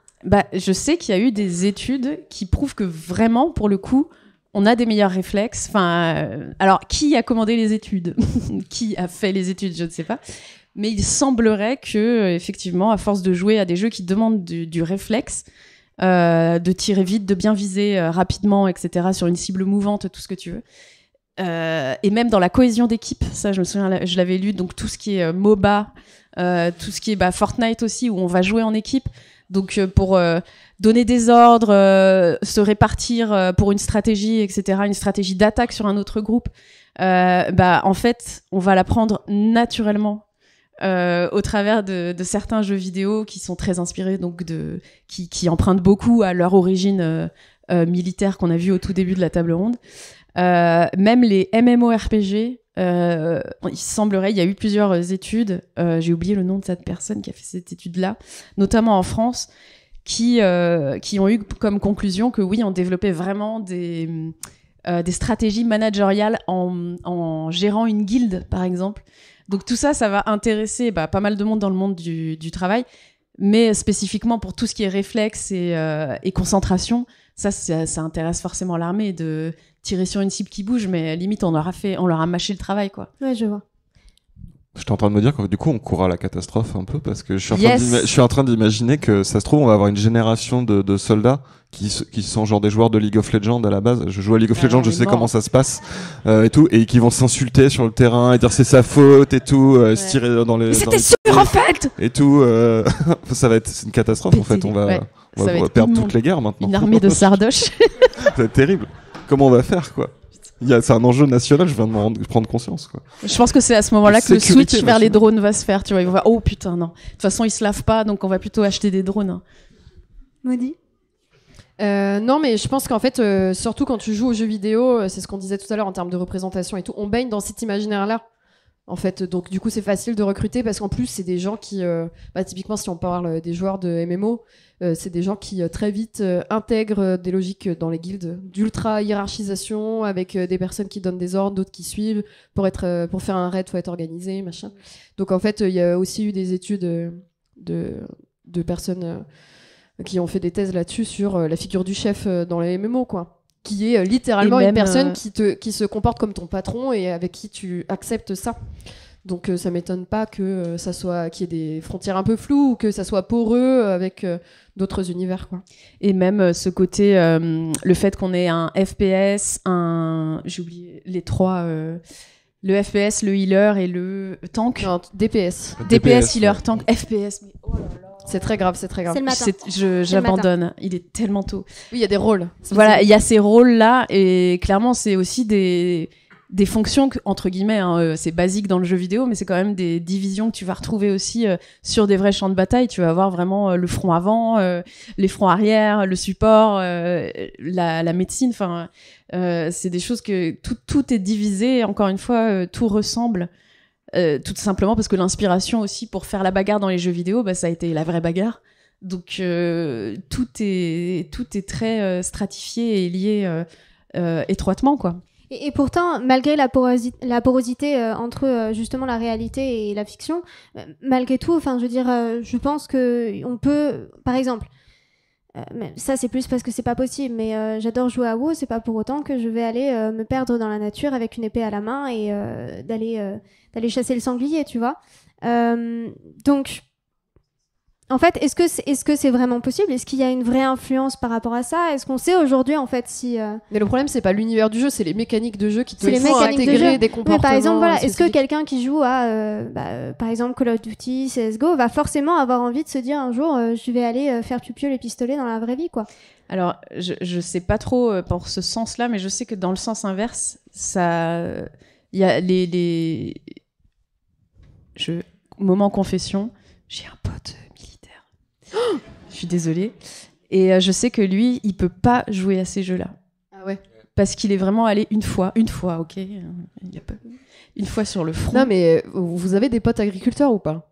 Je sais qu'il y a eu des études qui prouvent que vraiment, pour le coup, on a des meilleurs réflexes. Alors, qui a commandé les études? Qui a fait les études? Je ne sais pas. Mais il semblerait que, effectivement, à force de jouer à des jeux qui demandent du réflexe, de tirer vite, de bien viser rapidement, etc., sur une cible mouvante, tout ce que tu veux. Et même dans la cohésion d'équipe, ça, je me souviens, je l'avais lu, donc tout ce qui est MOBA, tout ce qui est Fortnite aussi, où on va jouer en équipe. Donc pour donner des ordres, se répartir pour une stratégie, etc., une stratégie d'attaque sur un autre groupe, en fait, on va l'apprendre naturellement au travers de certains jeux vidéo qui sont très inspirés, donc qui empruntent beaucoup à leur origine militaire qu'on a vu au tout début de la table ronde. Même les MMORPG, il semblerait, il y a eu plusieurs études, j'ai oublié le nom de cette personne qui a fait cette étude-là, notamment en France, qui ont eu comme conclusion que oui, on développait vraiment des stratégies managériales en gérant une guilde, par exemple. Donc tout ça, ça va intéresser pas mal de monde dans le monde du travail, mais spécifiquement pour tout ce qui est réflexe et concentration, ça intéresse forcément l'armée de tirer sur une cible qui bouge, mais limite on leur a mâché le travail, quoi. Ouais, je vois. J'étais en train de me dire que du coup on court à la catastrophe un peu parce que je suis en train d'imaginer que ça se trouve on va avoir une génération de soldats qui sont genre des joueurs de League of Legends à la base. Je joue à League of Legends, je sais comment ça se passe et tout, et qui vont s'insulter sur le terrain et dire c'est sa faute et tout, se tirer dans les. Mais c'était sûr en fait. Et tout, c'est une catastrophe en fait. On va perdre toutes les guerres maintenant. Une armée de sardoches. Ça va être terrible. Comment on va faire, quoi? C'est un enjeu national, je viens de prendre conscience, quoi. Je pense que c'est à ce moment-là que le switch vers les drones va se faire, tu vois. Ils vont voir, oh putain, non. De toute façon, ils se lavent pas, donc on va plutôt acheter des drones. Hein. Maudit? Non, mais je pense qu'en fait, surtout quand tu joues aux jeux vidéo, c'est ce qu'on disait tout à l'heure en termes de représentation et tout, on baigne dans cet imaginaire-là. En fait, donc du coup, c'est facile de recruter parce qu'en plus, c'est des gens qui, typiquement, si on parle des joueurs de MMO, c'est des gens qui très vite intègrent des logiques dans les guildes d'ultra hiérarchisation avec des personnes qui donnent des ordres, d'autres qui suivent. Pour faire un raid, faut être organisé, machin. Donc en fait, il y a aussi eu des études de personnes qui ont fait des thèses là-dessus sur la figure du chef dans les MMO, quoi. Qui est littéralement une personne qui se comporte comme ton patron et avec qui tu acceptes ça. Donc ça m'étonne pas que ça soit qu'il y ait des frontières un peu floues ou que ça soit poreux avec d'autres univers, quoi. Et même ce côté le fait qu'on ait un FPS, j'ai oublié les trois, le FPS, le healer et le tank. Non, DPS. DPS, healer, tank, FPS. Mais oh là là. C'est très grave, c'est très grave. C'est le matin. J'abandonne. Il est tellement tôt. Oui, il y a des rôles. Voilà, il y a ces rôles-là et clairement, c'est aussi des fonctions que, entre guillemets, c'est basique dans le jeu vidéo, mais c'est quand même des divisions que tu vas retrouver aussi sur des vrais champs de bataille. Tu vas avoir vraiment le front avant, les fronts arrière, le support, la médecine. Enfin, c'est des choses que tout est divisé. Encore une fois, tout ressemble. Tout simplement parce que l'inspiration aussi pour faire la bagarre dans les jeux vidéo, ça a été la vraie bagarre. Donc tout est très stratifié et lié étroitement, quoi. Et pourtant, malgré la porosité entre justement la réalité et la fiction, malgré tout, enfin, je veux dire, je pense que on peut, par exemple, ça c'est plus parce que c'est pas possible, mais j'adore jouer à WoW, c'est pas pour autant que je vais aller me perdre dans la nature avec une épée à la main et d'aller chasser le sanglier, tu vois. Donc, en fait, est-ce que c'est vraiment possible? Est-ce qu'il y a une vraie influence par rapport à ça? Est-ce qu'on sait aujourd'hui, en fait, si... Mais le problème, c'est pas l'univers du jeu, c'est les mécaniques de jeu qui te font intégrer des comportements. Mais par exemple, voilà, est-ce que spécifiques. quelqu'un qui joue à, par exemple, Call of Duty, CSGO, va forcément avoir envie de se dire un jour, je vais aller faire piou-piou les pistolets dans la vraie vie, quoi? Alors, je sais pas trop pour ce sens-là, mais je sais que dans le sens inverse, il y a moment confession, j'ai un pote militaire. Je suis désolée. Et je sais que lui, il peut pas jouer à ces jeux-là. Ah ouais. Parce qu'il est vraiment allé une fois, ok. Il y a pas une fois sur le front. Non, mais vous avez des potes agriculteurs ou pas?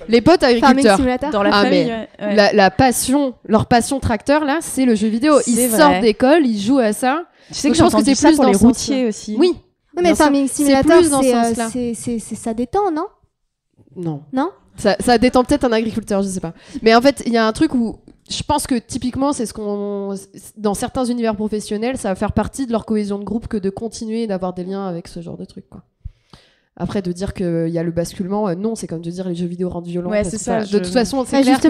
Les potes agriculteurs dans la famille, ouais. La passion, leur passion tracteur là, c'est le jeu vidéo. Ils sortent d'école, ils jouent à ça. Tu sais que j'ai entendu ça pour les routiers aussi. Oui. Oui, mais Farming Simulator, plus dans ce sens-là. c'est ça détend, non? Non. Ça détend peut-être un agriculteur, je sais pas. Mais en fait, il y a un truc où je pense que typiquement, c'est dans certains univers professionnels, ça va faire partie de leur cohésion de groupe que de continuer d'avoir des liens avec ce genre de truc, quoi. Après, de dire qu'il y a le basculement, non, c'est comme de dire les jeux vidéo rendent violents. Ouais, c'est ça. De toute façon, c'est clair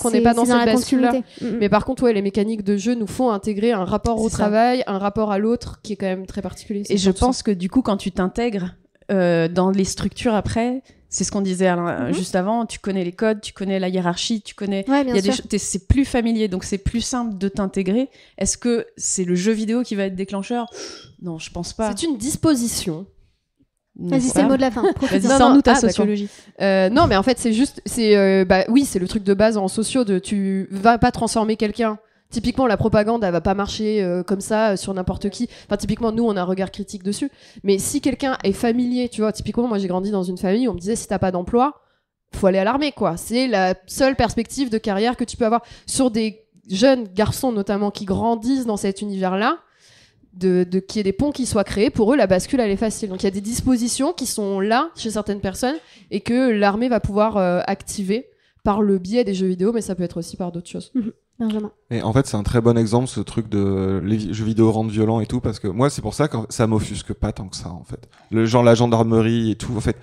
qu'on n'est pas dans cette la bascule-là. continuité. Mais par contre, les mécaniques de jeu nous font intégrer un rapport au travail, un rapport à l'autre qui est quand même très particulier. Et je pense que du coup, quand tu t'intègres dans les structures après, c'est ce qu'on disait juste avant, tu connais les codes, tu connais la hiérarchie, tu connais... c'est plus familier, donc c'est plus simple de t'intégrer. Est-ce que c'est le jeu vidéo qui va être déclangeur ? Non, je pense pas. C'est une disposition. Vas-y, c'est le mot de la fin. Vas-y, sors-nous ta sociologie. Non, mais en fait, c'est juste... c'est le truc de base en sociaux de tu vas pas transformer quelqu'un. Typiquement, la propagande, elle va pas marcher comme ça sur n'importe qui. Enfin, typiquement, nous, on a un regard critique dessus. Mais si quelqu'un est familier, tu vois, typiquement, moi, j'ai grandi dans une famille où on me disait, si t'as pas d'emploi, faut aller à l'armée, quoi. C'est la seule perspective de carrière que tu peux avoir sur des jeunes garçons, notamment, qui grandissent dans cet univers-là. Qu'il y ait des ponts qui soient créés, pour eux, la bascule, elle est facile. Donc, il y a des dispositions qui sont là chez certaines personnes et que l'armée va pouvoir activer par le biais des jeux vidéo, mais ça peut être aussi par d'autres choses. Benjamin. Et en fait, c'est un très bon exemple, ce truc de les jeux vidéo rendent violents et tout, parce que moi, c'est pour ça que ça m'offusque pas tant que ça, en fait. Le genre, la gendarmerie et tout, en fait,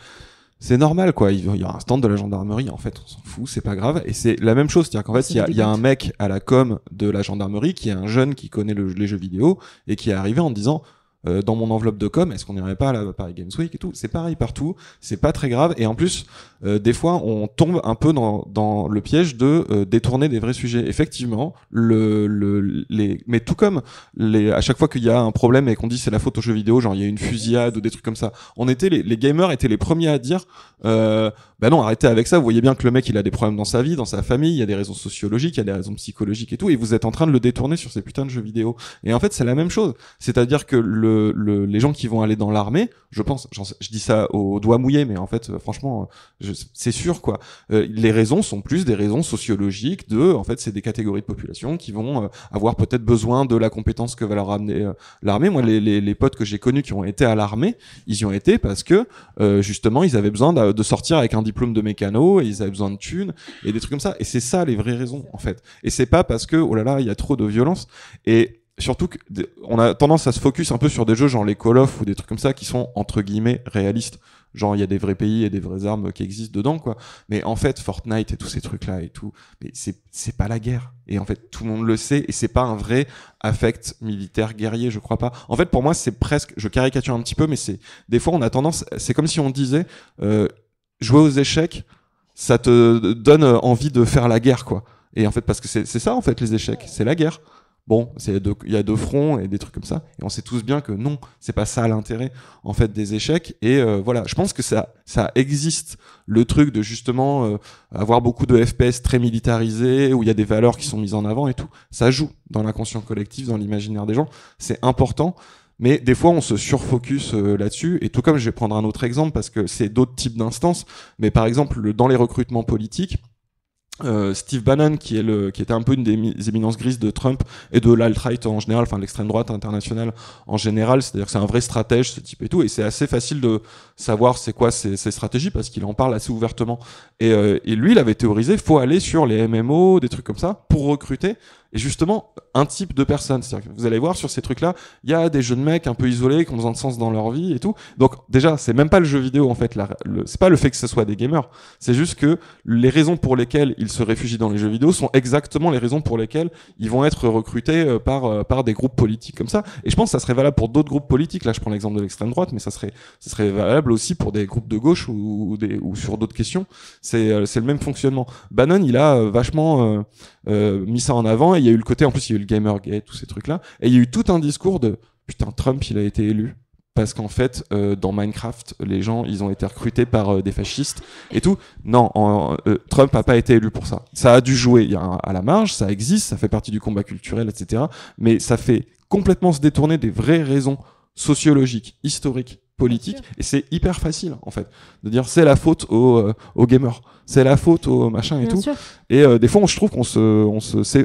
c'est normal, quoi. Il y a un stand de la gendarmerie, en fait, on s'en fout, c'est pas grave. Et c'est la même chose, c'est-à-dire qu'en fait, il y a un mec à la com de la gendarmerie qui est un jeune qui connaît les jeux vidéo et qui est arrivé en disant, dans mon enveloppe de com, est-ce qu'on n'irait pas à la Paris Games Week et tout? C'est pareil partout, c'est pas très grave. Et en plus, des fois, on tombe un peu dans le piège de détourner des vrais sujets. Effectivement, mais tout comme à chaque fois qu'il y a un problème et qu'on dit c'est la faute aux jeux vidéo, genre il y a une fusillade ou des trucs comme ça, les gamers étaient les premiers à dire bah non, arrêtez avec ça, vous voyez bien que le mec il a des problèmes dans sa vie, dans sa famille, il y a des raisons sociologiques, il y a des raisons psychologiques et tout, et vous êtes en train de le détourner sur ces putains de jeux vidéo. Et en fait, c'est la même chose. C'est-à-dire que les gens qui vont aller dans l'armée, je pense, je dis ça au doigt mouillé, mais en fait, franchement, c'est sûr, quoi. Les raisons sont plus des raisons sociologiques en fait, c'est des catégories de population qui vont avoir peut-être besoin de la compétence que va leur amener l'armée. Moi, les potes que j'ai connus qui ont été à l'armée, ils y ont été parce que, justement, ils avaient besoin de sortir avec un diplôme de mécano, et ils avaient besoin de thunes, et des trucs comme ça. Et c'est ça, les vraies raisons, en fait. Et c'est pas parce que, oh là là, il y a trop de violence. Et surtout on a tendance à se focus un peu sur des jeux genre les Call of ou des trucs comme ça qui sont entre guillemets réalistes. Genre il y a des vrais pays et des vraies armes qui existent dedans, quoi. Mais en fait Fortnite et tous ces trucs là et tout, mais c'est pas la guerre. Et en fait tout le monde le sait, et c'est pas un vrai affect militaire guerrier, je crois pas. En fait pour moi c'est presque, je caricature un petit peu, mais des fois on a tendance, c'est comme si on disait jouer aux échecs, ça te donne envie de faire la guerre, quoi. Et en fait parce que c'est ça en fait les échecs, c'est la guerre. Bon, il y a deux fronts et des trucs comme ça, et on sait tous bien que non, c'est pas ça l'intérêt en fait des échecs. Et voilà, je pense que ça existe, le truc de justement avoir beaucoup de FPS très militarisés où il y a des valeurs qui sont mises en avant et tout. Ça joue dans l'inconscient collectif, dans l'imaginaire des gens, c'est important. Mais des fois, on se surfocus là-dessus. Et tout comme, je vais prendre un autre exemple parce que c'est d'autres types d'instances. Mais par exemple, dans les recrutements politiques, Steve Bannon, qui était un peu une des éminences grises de Trump et de l'alt-right en général, enfin l'extrême droite internationale en général, c'est-à-dire que c'est un vrai stratège, ce type et tout, et c'est assez facile de savoir c'est quoi ses stratégies parce qu'il en parle assez ouvertement. Et lui, il avait théorisé, faut aller sur les MMO, des trucs comme ça, pour recruter. Et justement, un type de personne. C'est-à-dire que vous allez voir sur ces trucs-là, il y a des jeunes mecs un peu isolés qui ont besoin de sens dans leur vie et tout. Donc, déjà, c'est même pas le jeu vidéo, en fait. C'est pas le fait que ce soit des gamers. C'est juste que les raisons pour lesquelles ils se réfugient dans les jeux vidéo sont exactement les raisons pour lesquelles ils vont être recrutés par des groupes politiques comme ça. Et je pense que ça serait valable pour d'autres groupes politiques. Là, je prends l'exemple de l'extrême droite, mais ça serait valable aussi pour des groupes de gauche ou sur d'autres questions. C'est le même fonctionnement. Bannon, il a vachement mis ça en avant. Il y a eu le côté, en plus il y a eu le Gamergate, tous ces trucs-là, et il y a eu tout un discours de putain, Trump il a été élu parce qu'en fait dans Minecraft les gens ils ont été recrutés par des fascistes et tout. Non, Trump a pas été élu pour ça. Ça a dû jouer à la marge, ça existe, ça fait partie du combat culturel, etc. Mais ça fait complètement se détourner des vraies raisons sociologiques, historiques, politiques, et c'est hyper facile en fait de dire c'est la faute aux gamers, c'est la faute aux machins et Bien tout. sûr. Et des fois je trouve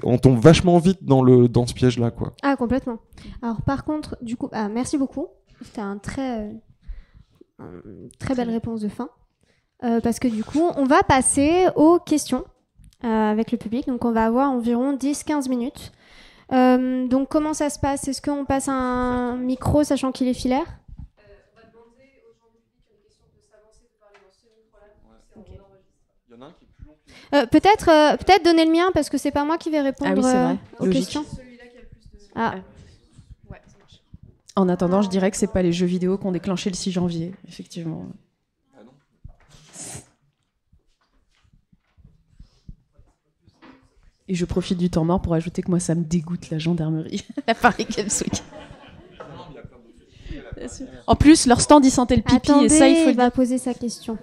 on tombe vachement vite dans ce piège là, quoi. Ah, complètement. Alors par contre, du coup, merci beaucoup. C'était une très belle réponse de fin. Parce que du coup, on va passer aux questions avec le public. Donc on va avoir environ 10-15 minutes. Donc comment ça se passe? Est-ce qu'on passe un micro sachant qu'il est filaire? Peut-être donner le mien parce que c'est pas moi qui vais répondre Ah oui, c'est vrai. aux Logique. questions. Ah. En attendant, je dirais que c'est pas les jeux vidéo qui ont déclenché le 6 janvier, effectivement. Et je profite du temps mort pour ajouter que moi, ça me dégoûte la gendarmerie à Paris Games Week. En plus, leur stand, ils sentaient le pipi. Attendez, et ça, il faut il va poser sa question.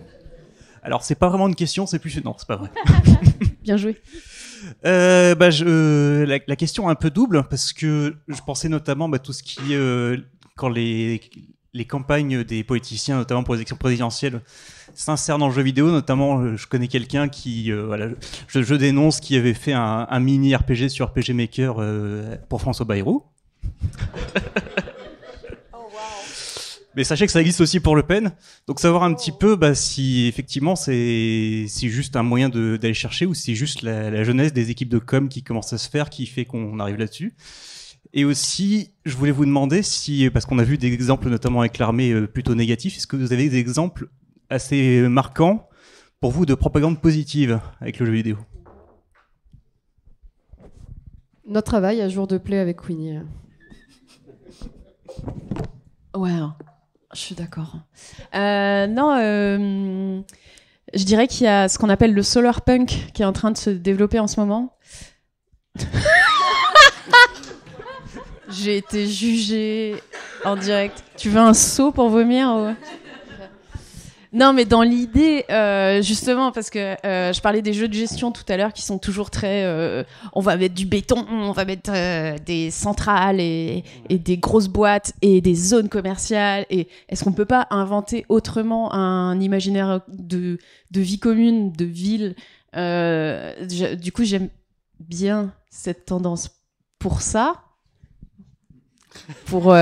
Alors, c'est pas vraiment une question, c'est plus... Non, c'est pas vrai. Bien joué. La question est un peu double, parce que je pensais notamment tout ce qui est... quand les campagnes des politiciens, notamment pour les élections présidentielles, s'insèrent dans le jeu vidéo. Notamment, je connais quelqu'un qui... je dénonce, qui avait fait un mini RPG sur RPG Maker pour François Bayrou. Mais sachez que ça existe aussi pour Le Pen. Donc savoir un petit peu si effectivement c'est juste un moyen d'aller chercher ou si c'est juste la jeunesse des équipes de com qui commence à se faire qui fait qu'on arrive là-dessus. Et aussi, je voulais vous demander si, parce qu'on a vu des exemples notamment avec l'armée plutôt négatifs, est-ce que vous avez des exemples assez marquants pour vous de propagande positive avec le jeu vidéo? Notre travail à jour de play avec Queenie. Ouais, je suis d'accord. Non, je dirais qu'il y a ce qu'on appelle le solar punk qui est en train de se développer en ce moment. J'ai été jugée en direct. Tu veux un seau pour vomir ou... Non, mais dans l'idée, justement, parce que je parlais des jeux de gestion tout à l'heure qui sont toujours très... on va mettre du béton, on va mettre des centrales et des grosses boîtes et des zones commerciales. Et est-ce qu'on peut pas inventer autrement un imaginaire de vie commune, de ville Du coup, j'aime bien cette tendance pour ça. Pour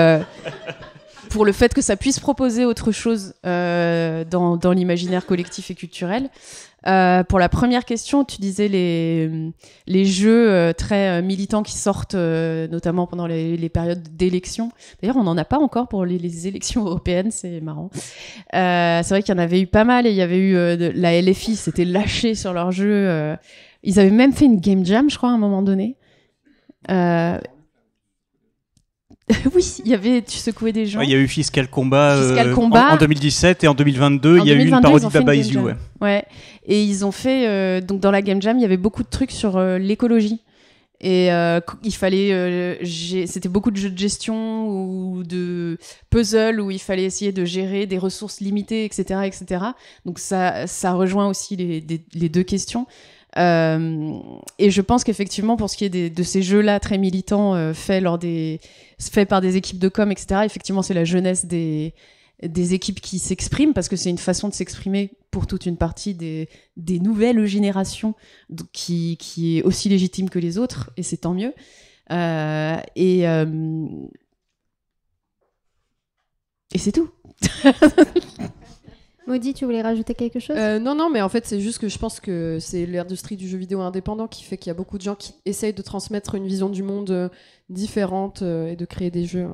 le fait que ça puisse proposer autre chose dans l'imaginaire collectif et culturel. Pour la première question, tu disais les jeux très militants qui sortent notamment pendant les périodes d'élection. D'ailleurs, on n'en a pas encore pour les élections européennes, c'est marrant. C'est vrai qu'il y en avait eu pas mal et il y avait eu la LFI s'était lâchée sur leur jeu. Ils avaient même fait une game jam, je crois, à un moment donné. Oui, il y avait, tu secouais des gens. Il y a eu Fiscal Combat, Combat. En 2017 et en 2022, il y a eu une parodie de Baba Is You. Ouais. Et ils ont fait, donc dans la Game Jam, il y avait beaucoup de trucs sur l'écologie. Et il fallait, c'était beaucoup de jeux de gestion ou de puzzles où il fallait essayer de gérer des ressources limitées, etc., etc. Donc ça rejoint aussi les deux questions. Et je pense qu'effectivement, pour ce qui est de ces jeux-là très militants faits par des équipes de com, etc., effectivement, c'est la jeunesse des équipes qui s'expriment parce que c'est une façon de s'exprimer pour toute une partie des nouvelles générations qui est aussi légitime que les autres, et c'est tant mieux. Et c'est tout. Maudit, tu voulais rajouter quelque chose ? Non, mais en fait, c'est juste que je pense que c'est l'industrie du jeu vidéo indépendant qui fait qu'il y a beaucoup de gens qui essayent de transmettre une vision du monde différente et de créer des jeux.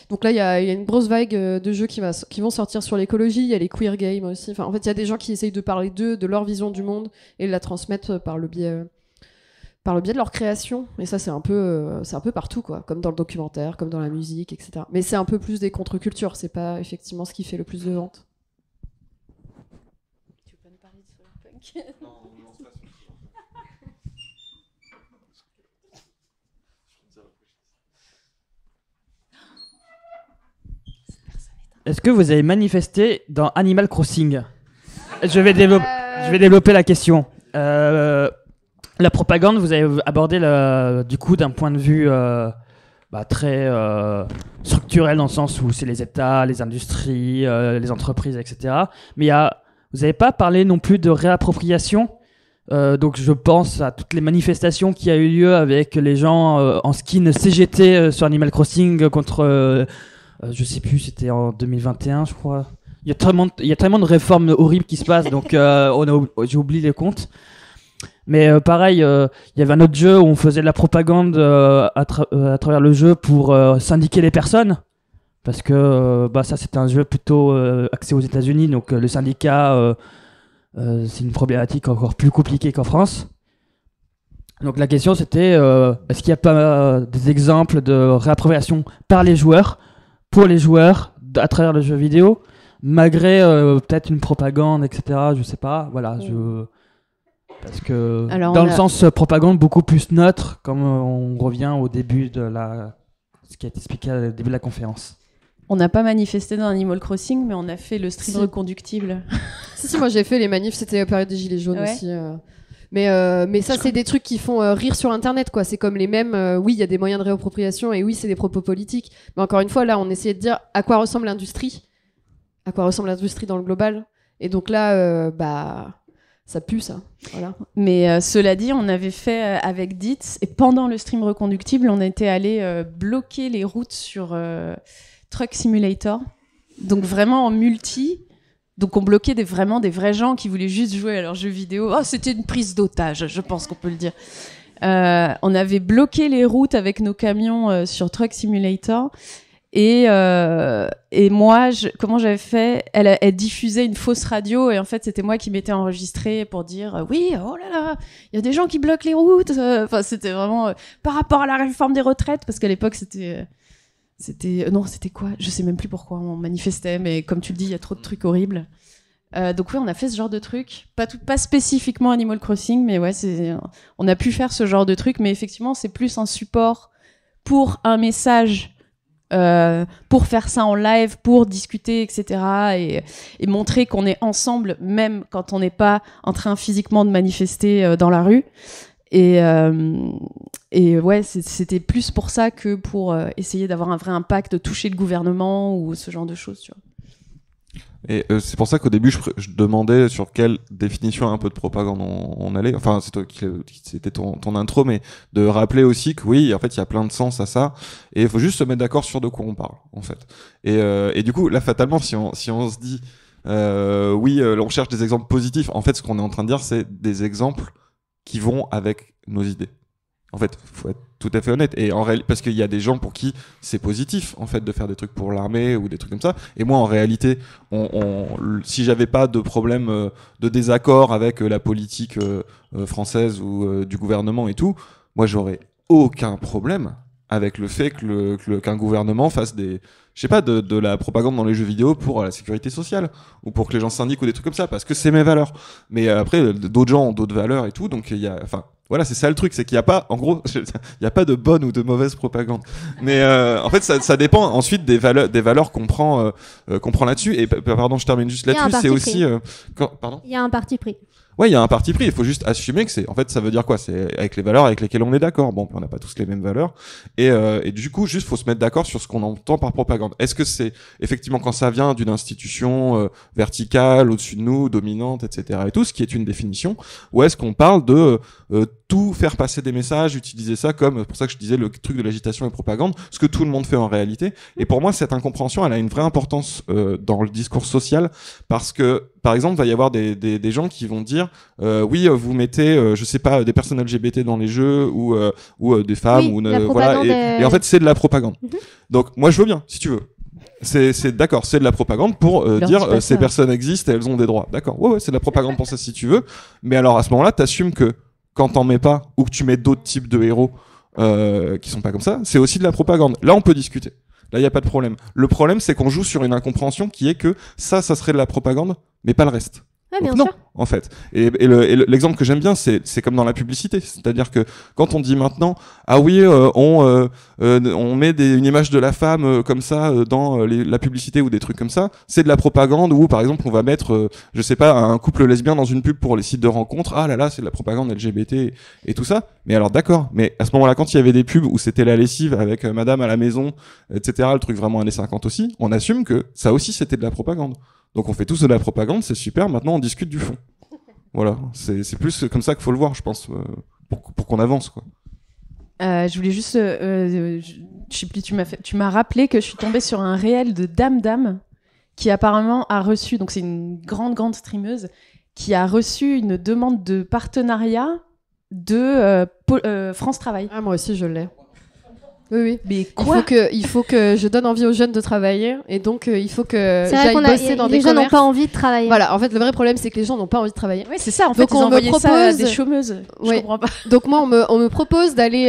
Donc là, il y a une grosse vague de jeux qui vont sortir sur l'écologie. Il y a les queer games aussi. Enfin, en fait, il y a des gens qui essayent de parler d'eux, de leur vision du monde et de la transmettre par le biais de leur création. Et ça, c'est un peu partout, quoi. Comme dans le documentaire, comme dans la musique, etc. Mais c'est un peu plus des contre-cultures. C'est pas effectivement ce qui fait le plus de ventes. Est-ce que vous avez manifesté dans Animal Crossing ? Je vais développer la question. La propagande, vous avez abordé du coup d'un point de vue très structurel dans le sens où c'est les États, les industries, les entreprises, etc. Mais vous n'avez pas parlé non plus de réappropriation. Donc je pense à toutes les manifestations qui a eu lieu avec les gens en skin CGT sur Animal Crossing contre, je sais plus, c'était en 2021 je crois. Il y a tellement de réformes horribles qui se passent, donc j'ai oublié les comptes. Mais pareil, il y avait un autre jeu où on faisait de la propagande à travers le jeu pour syndiquer les personnes. Parce que ça c'était un jeu plutôt axé aux États-Unis, donc le syndicat C'est une problématique encore plus compliquée qu'en France. Donc la question c'était, est-ce qu'il n'y a pas des exemples de réappropriation par les joueurs, pour les joueurs, à travers le jeu vidéo, malgré peut-être une propagande, etc. Je sais pas, voilà. Parce que dans le sens propagande beaucoup plus neutre, comme on revient au début de ce qui a été expliqué au début de la conférence. On n'a pas manifesté dans Animal Crossing, mais on a fait le stream reconductible. Si, moi j'ai fait les manifs, c'était la période des Gilets jaunes aussi. Mais ça, c'est des trucs qui font rire sur Internet, quoi. C'est comme les mêmes. Oui, il y a des moyens de réappropriation et oui, c'est des propos politiques. Mais encore une fois, là, on essayait de dire à quoi ressemble l'industrie. À quoi ressemble l'industrie dans le global. Et donc là, ça pue, ça. Voilà. Mais cela dit, on avait fait avec Ditz, et pendant le stream reconductible, on était allé bloquer les routes sur Truck Simulator. Donc vraiment en multi. Donc on bloquait vraiment des vrais gens qui voulaient juste jouer à leurs jeux vidéo. Oh, c'était une prise d'otage, je pense qu'on peut le dire. On avait bloqué les routes avec nos camions sur Truck Simulator. Et moi, comment j'avais fait, elle diffusait une fausse radio et en fait c'était moi qui m'étais enregistrée pour dire oui, oh là là, il y a des gens qui bloquent les routes. Enfin c'était vraiment par rapport à la réforme des retraites, parce qu'à l'époque c'était quoi, je sais même plus pourquoi on manifestait, mais comme tu le dis, il y a trop de trucs horribles. Donc oui, on a fait ce genre de truc, pas spécifiquement Animal Crossing, mais ouais, on a pu faire ce genre de truc, mais effectivement c'est plus un support pour un message. Pour faire ça en live, pour discuter, etc. Et montrer qu'on est ensemble, même quand on n'est pas en train physiquement de manifester dans la rue. Et ouais, c'était plus pour ça que pour essayer d'avoir un vrai impact, de toucher le gouvernement ou ce genre de choses, tu vois. Et c'est pour ça qu'au début, je demandais sur quelle définition un peu de propagande on allait. Enfin, c'est toi c'était ton intro, mais de rappeler aussi que oui, en fait, il y a plein de sens à ça, et il faut juste se mettre d'accord sur de quoi on parle, en fait. Et du coup, là, fatalement, si on se dit, oui, on cherche des exemples positifs, en fait, ce qu'on est en train de dire, c'est des exemples qui vont avec nos idées. En fait, faut être tout à fait honnête. Et en réalité, parce qu'il y a des gens pour qui c'est positif, en fait, de faire des trucs pour l'armée ou des trucs comme ça. Et moi, en réalité, si j'avais pas de problème de désaccord avec la politique française ou du gouvernement et tout, moi, j'aurais aucun problème avec le fait qu'un gouvernement fasse de la propagande dans les jeux vidéo pour la sécurité sociale ou pour que les gens syndiquent ou des trucs comme ça, parce que c'est mes valeurs. Mais après, d'autres gens ont d'autres valeurs et tout, donc voilà, c'est ça le truc, c'est qu'il n'y a pas, en gros, il n'y a pas de bonne ou de mauvaise propagande. Mais en fait, ça dépend ensuite des valeurs qu'on prend là-dessus. Et pardon, je termine juste là-dessus. C'est aussi, pardon. Il y a un parti pris. Ouais, il y a un parti pris. Il faut juste assumer que en fait, ça veut dire quoi? C'est avec les valeurs avec lesquelles on est d'accord. Bon, on n'a pas tous les mêmes valeurs. Et du coup, juste, faut se mettre d'accord sur ce qu'on entend par propagande. Est-ce que c'est effectivement quand ça vient d'une institution verticale, au-dessus de nous, dominante, etc. et tout, ce qui est une définition, ou est-ce qu'on parle de tout faire passer des messages, utiliser ça comme, pour ça que je disais le truc de l'agitation et propagande, ce que tout le monde fait en réalité. Et pour moi, cette incompréhension, elle a une vraie importance dans le discours social, parce que, par exemple, il va y avoir des gens qui vont dire oui, vous mettez, je sais pas, des personnes LGBT dans les jeux ou des femmes, oui, voilà, et en fait, c'est de la propagande. Donc, moi, je veux bien, si tu veux. C'est d'accord, c'est de la propagande pour dire ces personnes existent et elles ont des droits. D'accord, ouais, c'est de la propagande pour ça si tu veux. Mais alors à ce moment-là, t'assumes que quand t'en mets pas ou que tu mets d'autres types de héros qui sont pas comme ça, c'est aussi de la propagande. Là, on peut discuter. Là, il y a pas de problème. Le problème, c'est qu'on joue sur une incompréhension qui est que ça serait de la propagande, mais pas le reste. Ouais, bien non, sûr. en fait. Et l'exemple que j'aime bien, c'est comme dans la publicité. C'est-à-dire que quand on dit maintenant, ah oui, on met une image de la femme comme ça dans la publicité ou des trucs comme ça, c'est de la propagande. Ou par exemple, on va mettre, je sais pas, un couple lesbien dans une pub pour les sites de rencontres. Ah là là, c'est de la propagande LGBT et tout ça. Mais alors d'accord. Mais à ce moment-là, quand il y avait des pubs où c'était la lessive avec Madame à la maison, etc., le truc vraiment années 50 aussi, on assume que ça aussi c'était de la propagande. Donc on fait tous de la propagande, c'est super, maintenant on discute du fond. Voilà, c'est plus comme ça qu'il faut le voir, je pense, pour qu'on avance, quoi. Je voulais juste, je sais plus, tu m'as rappelé que je suis tombée sur un réel de Dame qui apparemment a reçu, donc c'est une grande streameuse, qui a reçu une demande de partenariat de France Travail. Ah, moi aussi je l'ai. Oui. Mais Il faut que je donne envie aux jeunes de travailler, et donc il faut que C'est vrai j'aille bosser dans des les gens n'ont commerces. pas envie de travailler. Voilà, en fait, le vrai problème, c'est que les gens n'ont pas envie de travailler. Oui, c'est ça. En fait, Donc, ils on me envoyaient ça à propose- des chômeuses. Je Ouais. comprends pas. Donc moi, on me propose d'aller,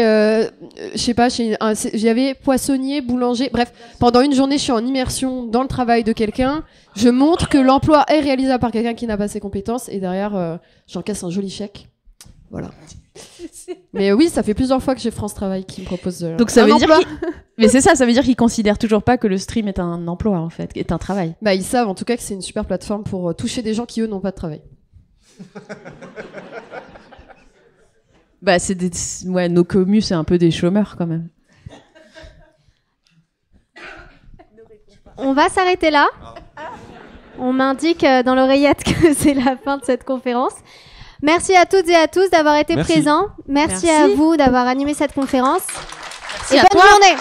je sais pas, j'avais poissonnier, boulanger, bref, pendant une journée, je suis en immersion dans le travail de quelqu'un. Je montre que l'emploi est réalisable par quelqu'un qui n'a pas ses compétences, et derrière, j'encaisse un joli chèque. Voilà. Mais oui, ça fait plusieurs fois que j'ai France Travail qui me propose. Donc ça un veut dire emploi. Mais c'est ça, ça veut dire qu'ils considèrent toujours pas que le stream est un emploi en fait, est un travail. Bah, ils savent en tout cas que c'est une super plateforme pour toucher des gens qui eux n'ont pas de travail. Bah c'est ouais, nos commus c'est un peu des chômeurs quand même. On va s'arrêter là. On m'indique dans l'oreillette que c'est la fin de cette conférence. Merci à toutes et à tous d'avoir été Merci. présents. Merci Merci. à vous d'avoir animé cette conférence. Merci et à bonne toi. journée.